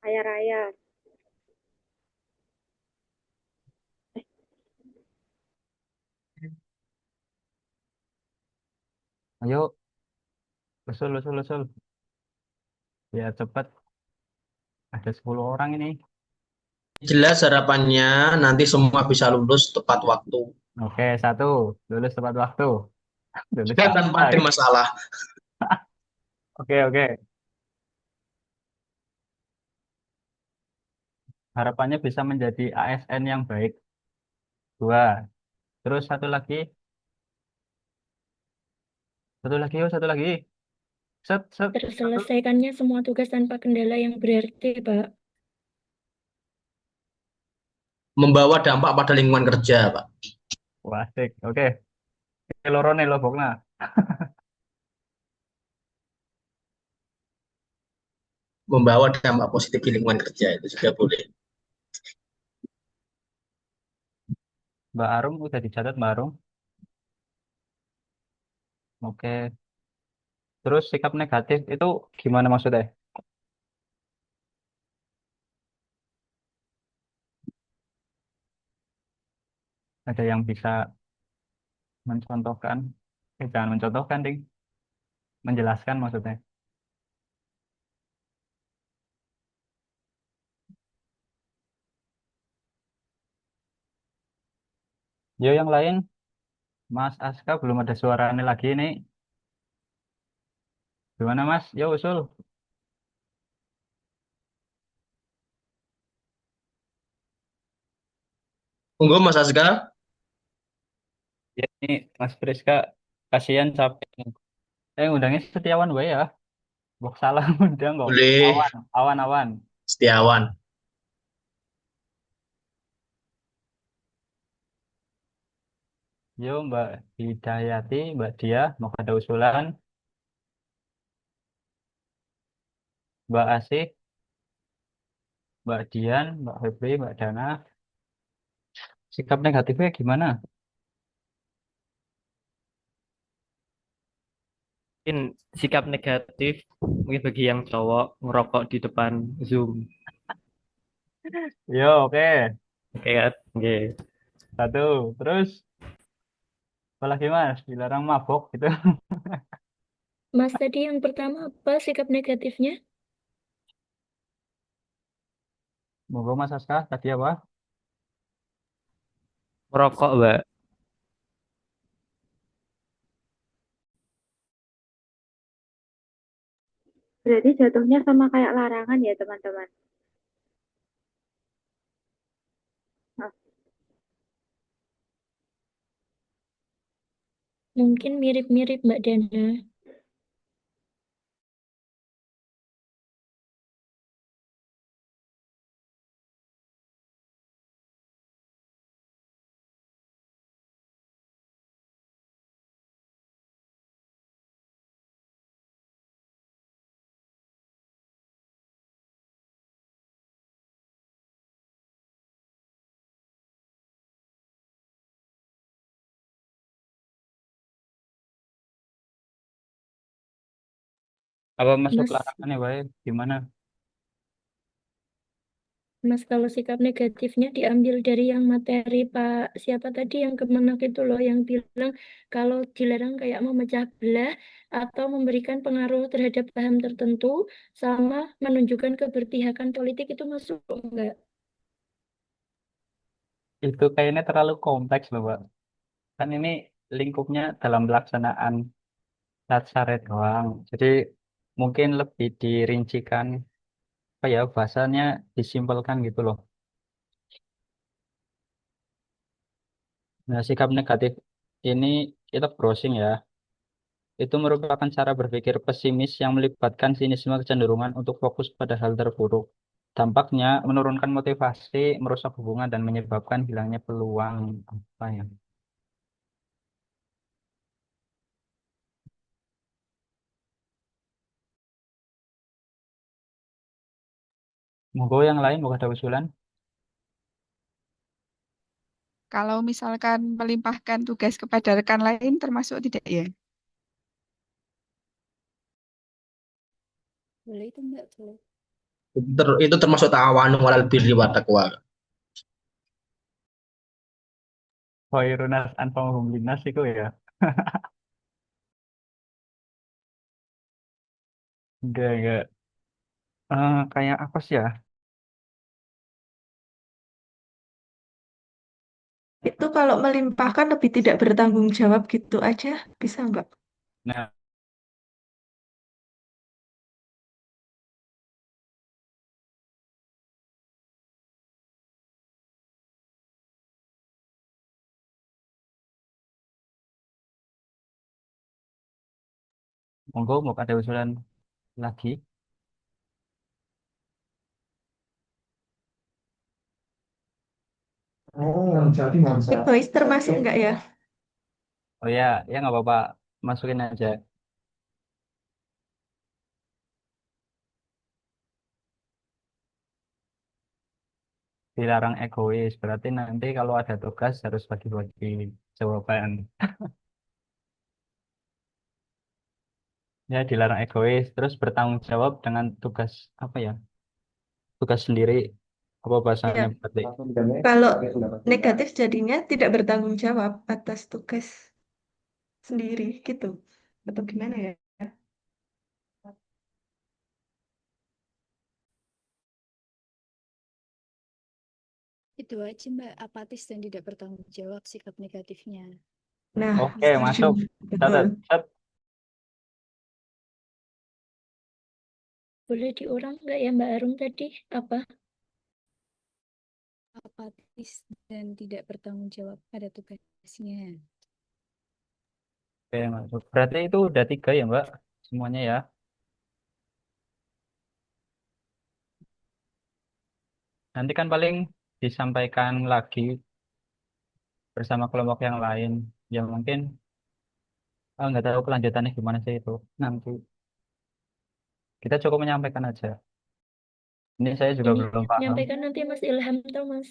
Kaya raya. Ayo, usul, usul, usul. Ya cepat. Ada 10 orang ini. Jelas harapannya nanti semua bisa lulus tepat waktu. Oke, satu. Lulus tepat waktu. Lulus Dan tanpa apa? ada masalah. Oke, oke. Harapannya bisa menjadi ASN yang baik. Dua. Terus satu lagi. Satu lagi, oh, satu lagi. Set, set. Terselesaikannya semua tugas tanpa kendala yang berarti, Pak. Membawa dampak pada lingkungan kerja, Pak. Wah, asik. Oke. Lorone lo, Bokna. Membawa dampak positif di lingkungan kerja itu juga boleh. Mbak Arum udah dicatat, Mbak Arum. Oke. Terus sikap negatif itu gimana maksudnya? Ada yang bisa mencontohkan? Jangan mencontohkan, Ding. Menjelaskan maksudnya. Yo, yang lain. Mas Aska belum ada suaranya lagi nih. Gimana, Mas? Yo, usul. Monggo Mas Asga. Ya, ini Mas Priska kasihan capek. Undangnya Setiawan wae ya. Mbok salah undang kok. Boleh. Awan, awan, awan. Setiawan. Yo Mbak Hidayati, Mbak Dia, mau ada usulan. Mbak Asih, Mbak Dian, Mbak Febri, Mbak Dana. Sikap negatifnya gimana? Mungkin sikap negatif mungkin bagi yang cowok ngerokok di depan Zoom. Yo, oke. Oke kan? Oke. Satu. Terus, apa lagi Mas? Dilarang mabok gitu. Mas tadi yang pertama apa sikap negatifnya? Monggo Mas Aska, tadi apa? Merokok, Mbak. Berarti jatuhnya sama kayak larangan ya teman-teman. Nah, Mungkin mirip-mirip Mbak Dana. Apa masuk Mas, larangannya wae? Gimana? Mas kalau sikap negatifnya diambil dari yang materi Pak siapa tadi yang Kemenak itu loh yang bilang kalau dilarang kayak memecah belah atau memberikan pengaruh terhadap paham tertentu sama menunjukkan keberpihakan politik itu masuk enggak? Itu kayaknya terlalu kompleks loh, Mbak. Kan ini lingkupnya dalam pelaksanaan Latsare doang. Jadi mungkin lebih dirincikan, apa ya, bahasanya disimpelkan gitu loh. Nah, sikap negatif ini kita browsing ya. Itu merupakan cara berpikir pesimis yang melibatkan sinisme kecenderungan untuk fokus pada hal terburuk. Dampaknya menurunkan motivasi, merusak hubungan, dan menyebabkan hilangnya peluang apa ya? Monggo yang lain, mau ada usulan? Kalau misalkan melimpahkan tugas kepada rekan lain termasuk tidak ya? Boleh itu Mbak, boleh. Itu termasuk ta'awanu 'alal birri wat taqwa. Khairunas anfa'uhum linnas itu ya. Enggak. Kayak apa sih ya? Itu kalau melimpahkan lebih tidak bertanggung jawab gitu aja, bisa nggak? Nah, monggo mau ada usulan lagi. Egois termasuk nggak ya? Oh ya, ya nggak apa-apa. Masukin aja. Dilarang egois. Berarti nanti kalau ada tugas harus bagi-bagi jawaban. Ya, dilarang egois. Terus bertanggung jawab dengan tugas apa ya? Tugas sendiri. Apa bahasanya Ya, berarti? kalau negatif jadinya tidak bertanggung jawab atas tugas sendiri gitu. Atau gimana ya? Itu aja Mbak, apatis dan tidak bertanggung jawab sikap negatifnya. Nah, Oke, setuju. masuk. Betul. Catat. Set. Boleh diulang nggak ya Mbak Arum tadi apa? Apatis dan tidak bertanggung jawab pada tugasnya. Oke, masuk. Berarti itu udah 3 ya, Mbak? Semuanya ya. Nanti kan paling disampaikan lagi bersama kelompok yang lain. Ya mungkin nggak tahu kelanjutannya gimana sih itu. Nanti kita cukup menyampaikan aja. Ini saya juga Ini belum paham. nyampaikan nanti Mas Ilham atau Mas.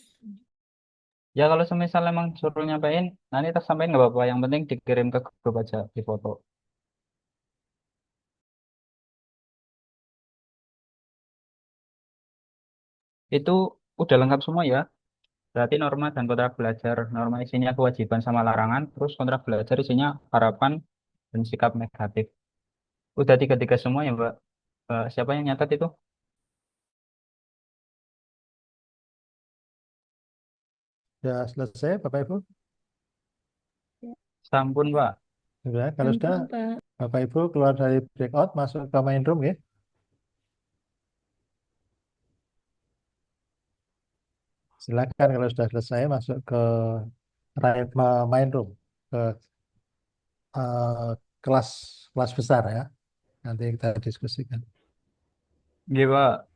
Ya kalau semisal emang suruh nyampein, nanti tak sampein nggak apa-apa. Yang penting dikirim ke grup aja di foto. Itu udah lengkap semua ya. Berarti norma dan kontrak belajar. Norma isinya kewajiban sama larangan. Terus kontrak belajar isinya harapan dan sikap negatif. Udah tiga-tiga semua ya, Mbak. Siapa yang nyatat itu? Ya selesai, Bapak Ibu. Sampun, Pak. Sudah, kalau sudah, Ampun, Pak. Bapak Ibu keluar dari breakout, masuk ke main room ya. Silakan kalau sudah selesai masuk ke main room, ke eh, kelas kelas besar ya. Nanti kita diskusikan. Iya, Pak.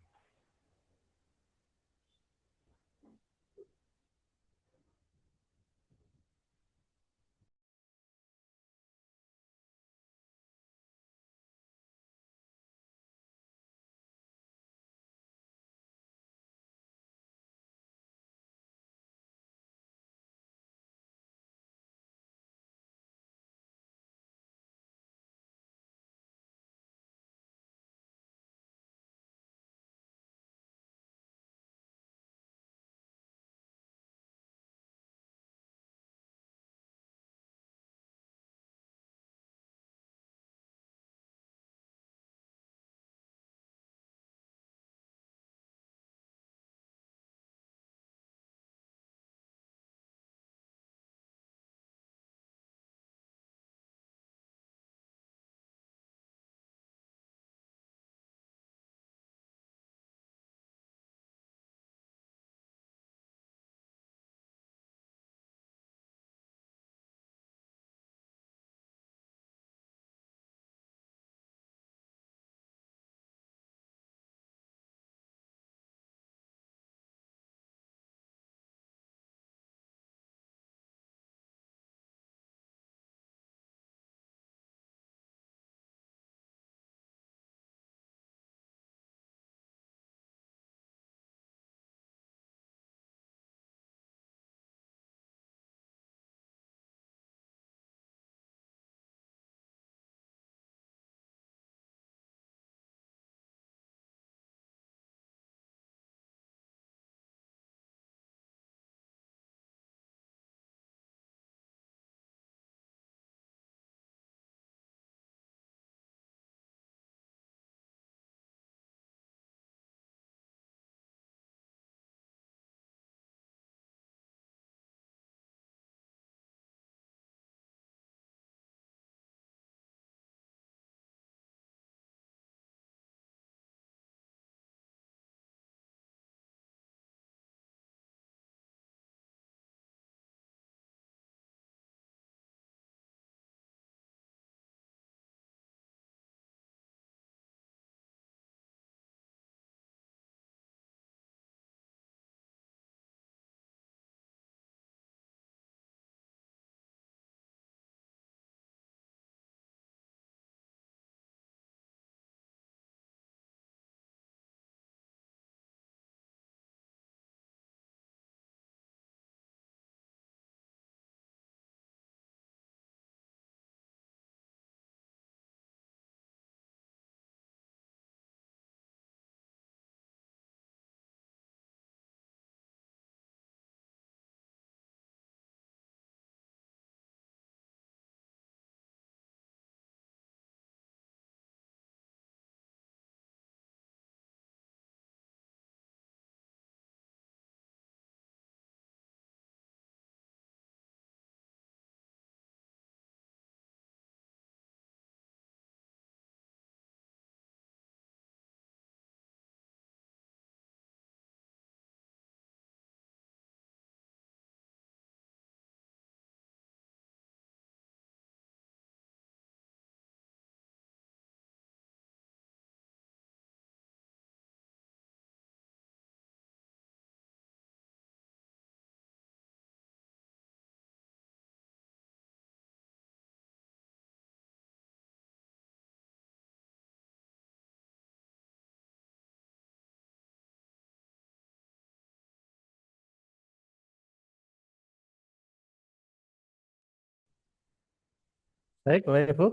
Baik, Bapak Ibu.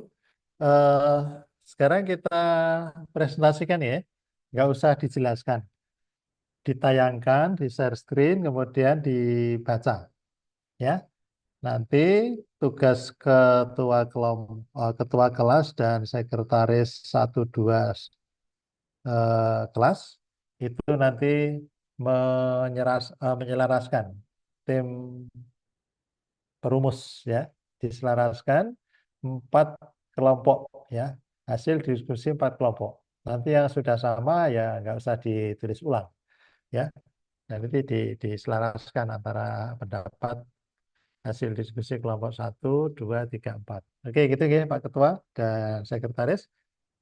Eh, Sekarang kita presentasikan ya. Nggak usah dijelaskan. Ditayangkan, di share screen, kemudian dibaca. Ya, nanti tugas ketua kelas dan sekretaris 1 2 kelas itu nanti menyelaraskan tim perumus ya, diselaraskan 4 kelompok ya, hasil diskusi 4 kelompok. Nanti yang sudah sama ya nggak usah ditulis ulang ya. Dan nanti diselaraskan antara pendapat hasil diskusi kelompok 1 2 3 4. Oke, gitu ya Pak Ketua dan Sekretaris.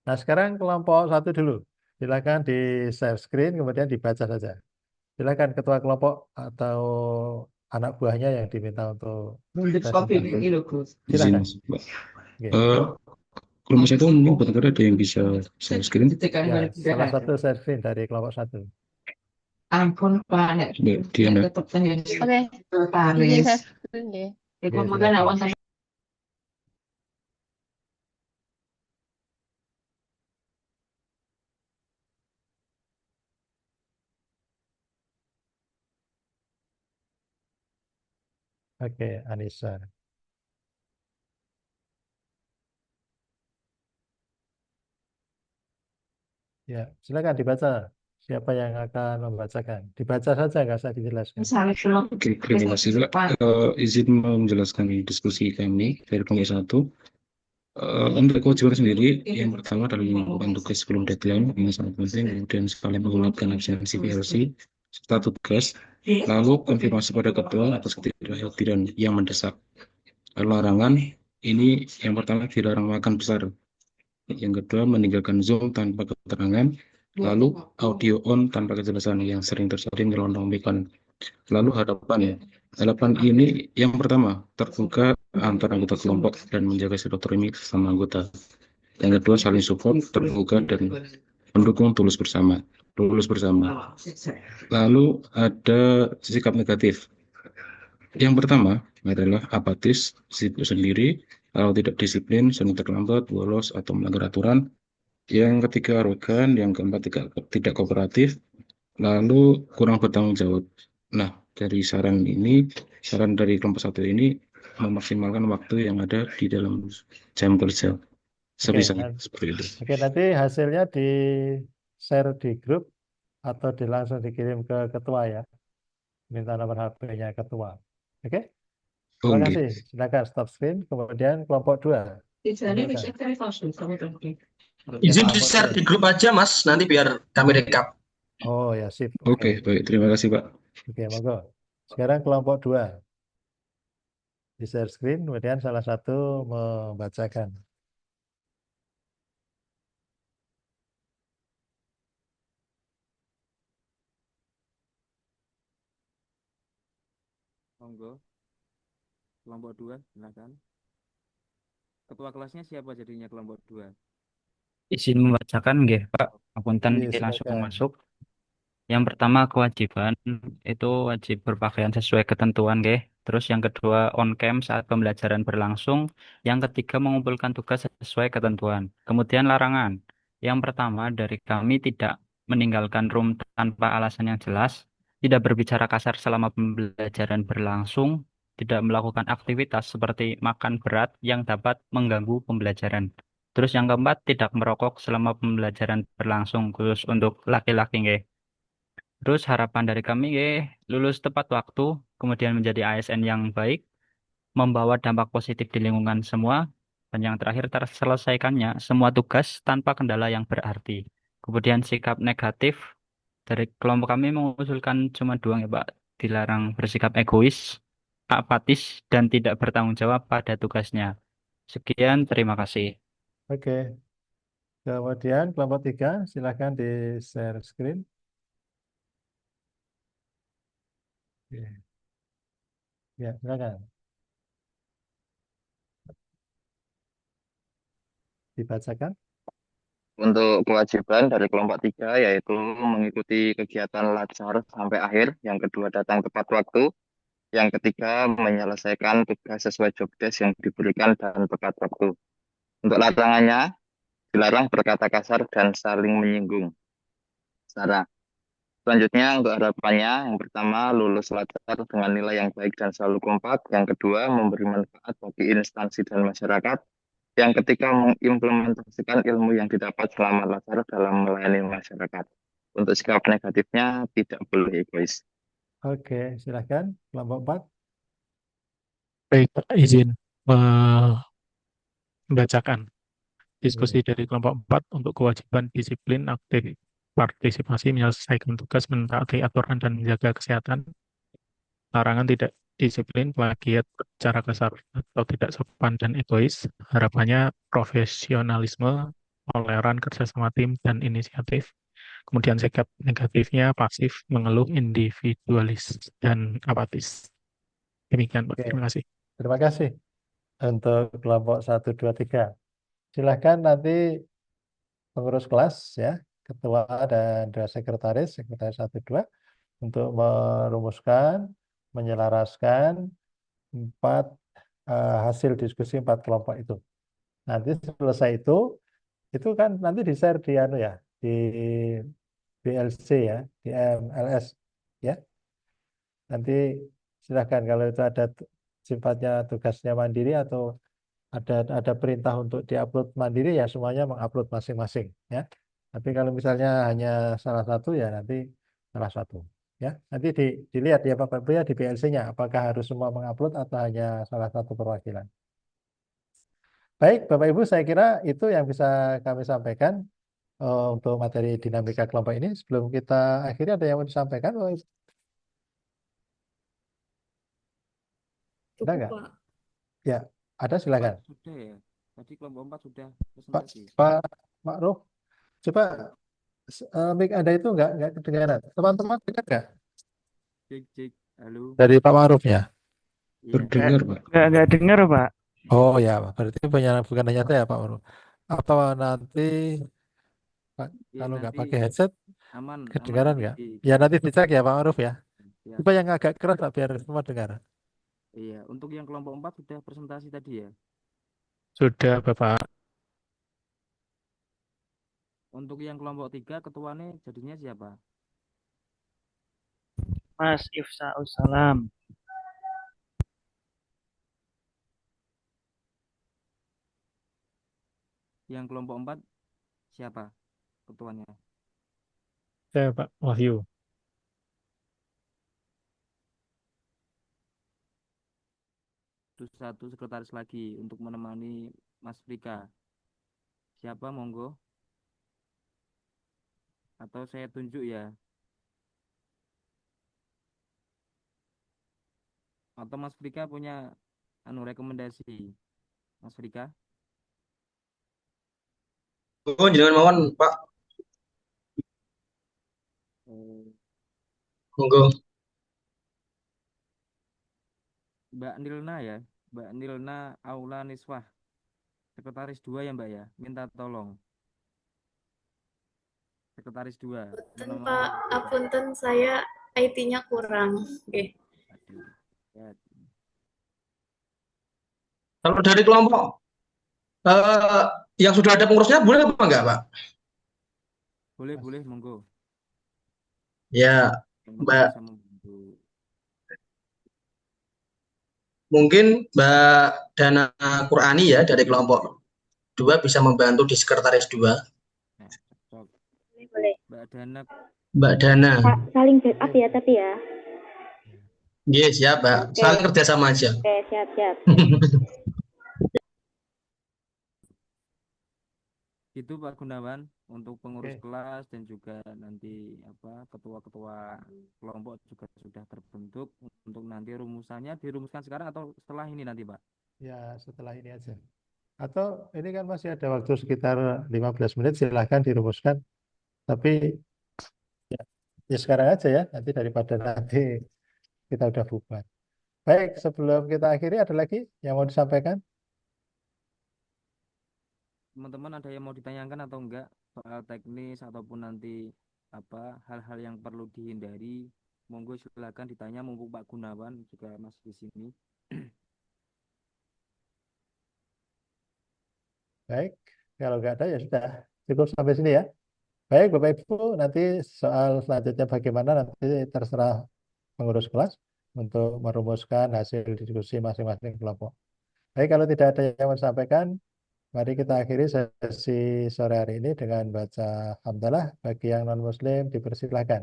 Nah, sekarang kelompok 1 dulu. Silakan di share screen, kemudian dibaca saja. Silakan Ketua kelompok atau anak buahnya yang diminta untuk presentasi. Izin, Silakan. Mbak. Oke. Kelompok satu mungkin benar ada yang bisa share screen. Ya, salah satu share screen dari kelompok 1. Ampun Pak, nek Dia nek nak. tetep pengen Oke, izin sekretaris. saya screen ya. Iku Oke, mungkin silakan. awan saya Oke, Anissa. Ya, silakan dibaca. Siapa yang akan membacakan? Dibaca saja, nggak usah dijelaskan. misalnya film Oke, terima kasih Mbak. Izin menjelaskan diskusi kami dari kelompok 1. Untuk kewajiban sendiri, yang pertama adalah mengumpulkan tugas sebelum deadline, yang sangat penting, kemudian sekalian menggunakan absensi PLC, serta tugas, lalu konfirmasi pada ketua atas ketidakhadiran yang mendesak. Larangan, ini yang pertama dilarang makan besar, yang kedua meninggalkan Zoom tanpa keterangan, lalu audio on tanpa kejelasan yang sering terjadi menyelonongkan. Lalu harapan ini yang pertama terbuka antara anggota kelompok dan menjaga silaturahmi sama anggota. Yang kedua saling support, terbuka dan mendukung tulus bersama. Lalu ada sikap negatif. Yang pertama adalah apatis, sibuk sendiri, kalau tidak disiplin, sering terlambat, bolos atau melanggar aturan. Yang ketiga arogan, yang keempat tidak kooperatif, lalu kurang bertanggung jawab. Nah, dari saran dari kelompok 1 ini memaksimalkan waktu yang ada di dalam jam kerja. Sebisanya seperti itu. Oke, nanti hasilnya di share di grup atau langsung dikirim ke ketua ya. Minta nomor HP-nya ketua. Oke? Terima Oke. kasih. Silakan stop screen. Kemudian kelompok 2. Jadi Silakan. bisa cari tahu kamu tadi. Izin di share di grup aja Mas, nanti biar kami rekap. Oh ya, sip. Oke, baik. Terima kasih, Pak. Oke, monggo. Sekarang kelompok 2. Di share screen, kemudian salah satu membacakan. Monggo. Kelompok 2, silakan. Ketua kelasnya siapa jadinya kelompok 2? Izin membacakan nggih, Pak. Apunten Iya, iki langsung silakan. masuk. Yang pertama kewajiban itu wajib berpakaian sesuai ketentuan nggih. Terus yang kedua on cam saat pembelajaran berlangsung. Yang ketiga mengumpulkan tugas sesuai ketentuan. Kemudian larangan. Yang pertama dari kami tidak meninggalkan room tanpa alasan yang jelas, tidak berbicara kasar selama pembelajaran berlangsung, tidak melakukan aktivitas seperti makan berat yang dapat mengganggu pembelajaran. Terus yang keempat tidak merokok selama pembelajaran berlangsung khusus untuk laki-laki nggih. Terus harapan dari kami lulus tepat waktu, kemudian menjadi ASN yang baik, membawa dampak positif di lingkungan semua, dan yang terakhir terselesaikannya semua tugas tanpa kendala yang berarti. Kemudian sikap negatif dari kelompok kami mengusulkan cuma 2 ya Pak, dilarang bersikap egois, apatis, dan tidak bertanggung jawab pada tugasnya. Sekian, terima kasih. Oke. Kemudian kelompok 3, silakan di share screen. Oke. Ya, silakan. Dibacakan. Untuk kewajiban dari kelompok 3 yaitu mengikuti kegiatan lajar sampai akhir. Yang kedua datang tepat waktu. Yang ketiga, menyelesaikan tugas sesuai job desk yang diberikan dan tepat waktu. Untuk larangannya, dilarang berkata kasar dan saling menyinggung. Sarah. Selanjutnya, untuk harapannya, yang pertama, lulus latar dengan nilai yang baik dan selalu kompak. Yang kedua, memberi manfaat bagi instansi dan masyarakat. Yang ketiga, mengimplementasikan ilmu yang didapat selama latar dalam melayani masyarakat. Untuk sikap negatifnya, tidak boleh egois. Oke, silahkan kelompok 4. Baik, Pak, izin membacakan diskusi Iya. dari kelompok 4 untuk kewajiban disiplin aktif partisipasi menyelesaikan tugas mentaati aturan dan menjaga kesehatan. Larangan tidak disiplin, plagiat, cara kasar atau tidak sopan dan egois. Harapannya profesionalisme, toleran, kerjasama tim, dan inisiatif. Kemudian sikap negatifnya pasif, mengeluh, individualis, dan apatis. Demikian, Pak. Oke, Terima kasih. terima kasih untuk kelompok 1, 2, 3. Silahkan nanti pengurus kelas ya, ketua dan dua sekretaris 1, 2, untuk merumuskan, menyelaraskan 4 hasil diskusi 4 kelompok itu. Nanti selesai itu kan nanti di-share di anu ya, di BLC ya, di MLS ya. Nanti silahkan kalau itu ada sifatnya tugasnya mandiri atau ada perintah untuk diupload mandiri ya semuanya mengupload masing-masing ya. Tapi kalau misalnya hanya salah satu ya nanti salah satu ya. Nanti dilihat ya Bapak Ibu ya di PLC-nya apakah harus semua mengupload atau hanya salah satu perwakilan. Baik Bapak Ibu saya kira itu yang bisa kami sampaikan untuk materi dinamika kelompok ini. Sebelum kita akhiri ada yang mau disampaikan Bapak Ibu? Ada Cukup, nggak? Pak. Ya, ada Pak, silakan. sudah ya. Tadi kelompok 4 sudah Pak presentasi. Pak Ma'ruf, coba mic Anda itu nggak kedengaran. Teman-teman dengar nggak? Cek, cek. Halo. Dari Pak Ma'ruf ya? Iya. Terdengar, Pak. Nggak dengar, Pak. Oh ya, berarti bukan hanya saya Pak Ma'ruf. Atau nanti Iya, kalau nggak nanti pakai headset aman kedengaran nanti nggak? di Ya nanti dicek ya Pak Ma'ruf ya. ya. Coba yang agak keras Pak biar semua dengar. Iya, untuk yang kelompok 4 sudah presentasi tadi ya. Sudah, Bapak. Untuk yang kelompok 3 ketuanya jadinya siapa? Mas Ifsaul Salam. Yang kelompok 4 siapa ketuanya? Saya, Pak Wahyu. Terus satu sekretaris lagi untuk menemani Mas Frika. Siapa monggo? Atau saya tunjuk ya? Atau Mas Frika punya rekomendasi? Mas Frika? Oh, jangan mawon, Pak. Monggo. Mbak Nilna ya, Mbak Nilna Aula Niswah, sekretaris 2 ya Mbak ya, minta tolong. Sekretaris 2, Punten Pak, apunten saya IT-nya kurang. Oke. Aduh, ya. Kalau dari kelompok yang sudah ada pengurusnya boleh apa enggak, Pak? Boleh, monggo. Ya, Mbak. Bisa membantu. Mungkin Mbak Dana Qurani ya dari kelompok 2 bisa membantu di sekretaris 2. Boleh. Mbak Dana. Saling backup ya tapi ya. Yes, siap, Mbak. Saling kerjasama aja. Oke, siap. Itu Pak Gunawan untuk pengurus kelas dan juga nanti ketua-ketua kelompok juga sudah terbentuk. Untuk nanti rumusannya dirumuskan sekarang atau setelah ini nanti Pak? Ya setelah ini aja. Atau ini kan masih ada waktu sekitar 15 menit silahkan dirumuskan. Tapi ya sekarang aja ya nanti daripada nanti kita udah bubar. Baik sebelum kita akhiri ada lagi yang mau disampaikan? Teman-teman ada yang mau ditanyakan atau enggak soal teknis ataupun nanti hal-hal yang perlu dihindari Monggo silakan ditanya mumpung Pak Gunawan juga masih di sini. Baik, kalau nggak ada ya sudah cukup sampai sini ya. Baik, Bapak Ibu, nanti soal selanjutnya bagaimana nanti terserah pengurus kelas untuk merumuskan hasil diskusi masing-masing kelompok. Baik, kalau tidak ada yang mau disampaikan, mari kita akhiri sesi sore hari ini dengan baca hamdalah. Bagi yang non-muslim dipersilahkan.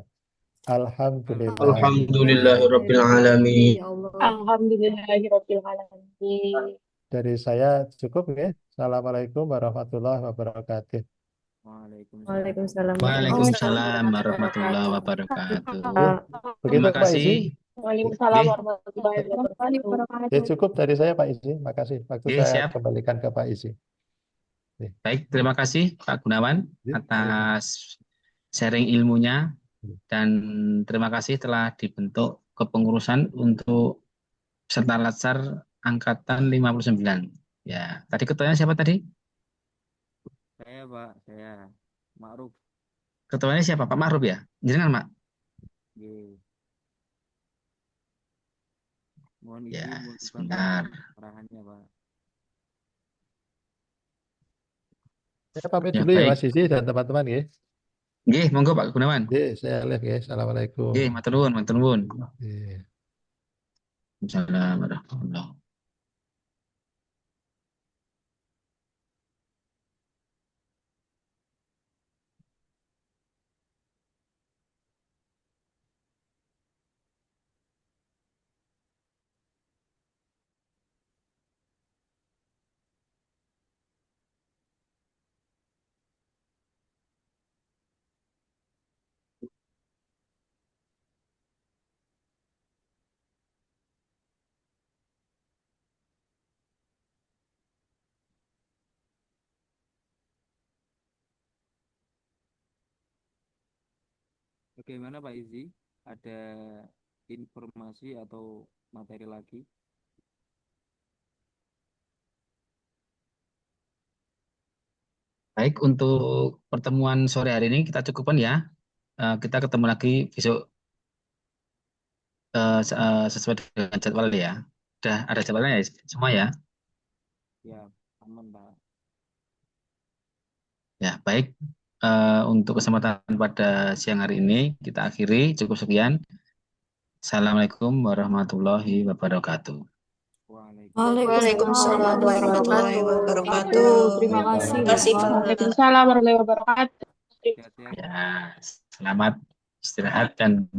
Alhamdulillah. Alhamdulillahirabbil alamin. Ya Allah. Alhamdulillahirabbil alamin. Dari saya cukup ya. Assalamualaikum warahmatullahi wabarakatuh. Waalaikumsalam. Waalaikumsalam warahmatullahi wabarakatuh. Begitu Terima Pak kasih. Isi. Waalaikumsalam Nggih. warahmatullahi wabarakatuh. Ya, cukup dari saya Pak Isi. Makasih. Waktu Nggih, saya siap. kembalikan ke Pak Isi. Baik, terima kasih Pak Gunawan atas sharing ilmunya dan terima kasih telah dibentuk kepengurusan untuk peserta latsar angkatan 59. Ya, tadi ketuanya siapa tadi? Saya Pak, saya Ma'ruf. Ketuanya siapa? Pak Ma'ruf ya? Jenengan, Mak? Nggih. Mohon Ya, izin mohon dibantu sebentar. arahannya Pak. Saya pamit Ya, dulu ya baik. Mas Isi dan teman-teman ya. Nggih, monggo Pak Gunawan. Nggih, saya live ya. Assalamualaikum. Nggih, matur nuwun, matur nuwun. Nggih. Assalamualaikum warahmatullahi wabarakatuh. Bagaimana Pak Izi? Ada informasi atau materi lagi? Baik, untuk pertemuan sore hari ini kita cukupkan ya. Kita ketemu lagi besok sesuai dengan jadwal ya. Sudah ada jadwalnya ya semua ya. Ya, aman Pak. Ya, baik. Untuk kesempatan pada siang hari ini kita akhiri cukup sekian. Assalamualaikum warahmatullahi wabarakatuh. Waalaikumsalam warahmatullahi wabarakatuh. Terima kasih Terima kasih, Bapak. Pak. Waalaikumsalam warahmatullahi wabarakatuh. Ya, selamat istirahat dan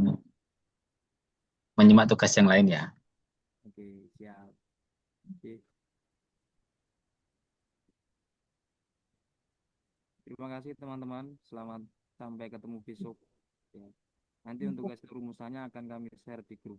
menyimak tugas yang lain ya. Oke, siap. Oke. Terima kasih teman-teman. Selamat sampai ketemu besok. Ya. Nanti untuk hasil rumusannya akan kami share di grup.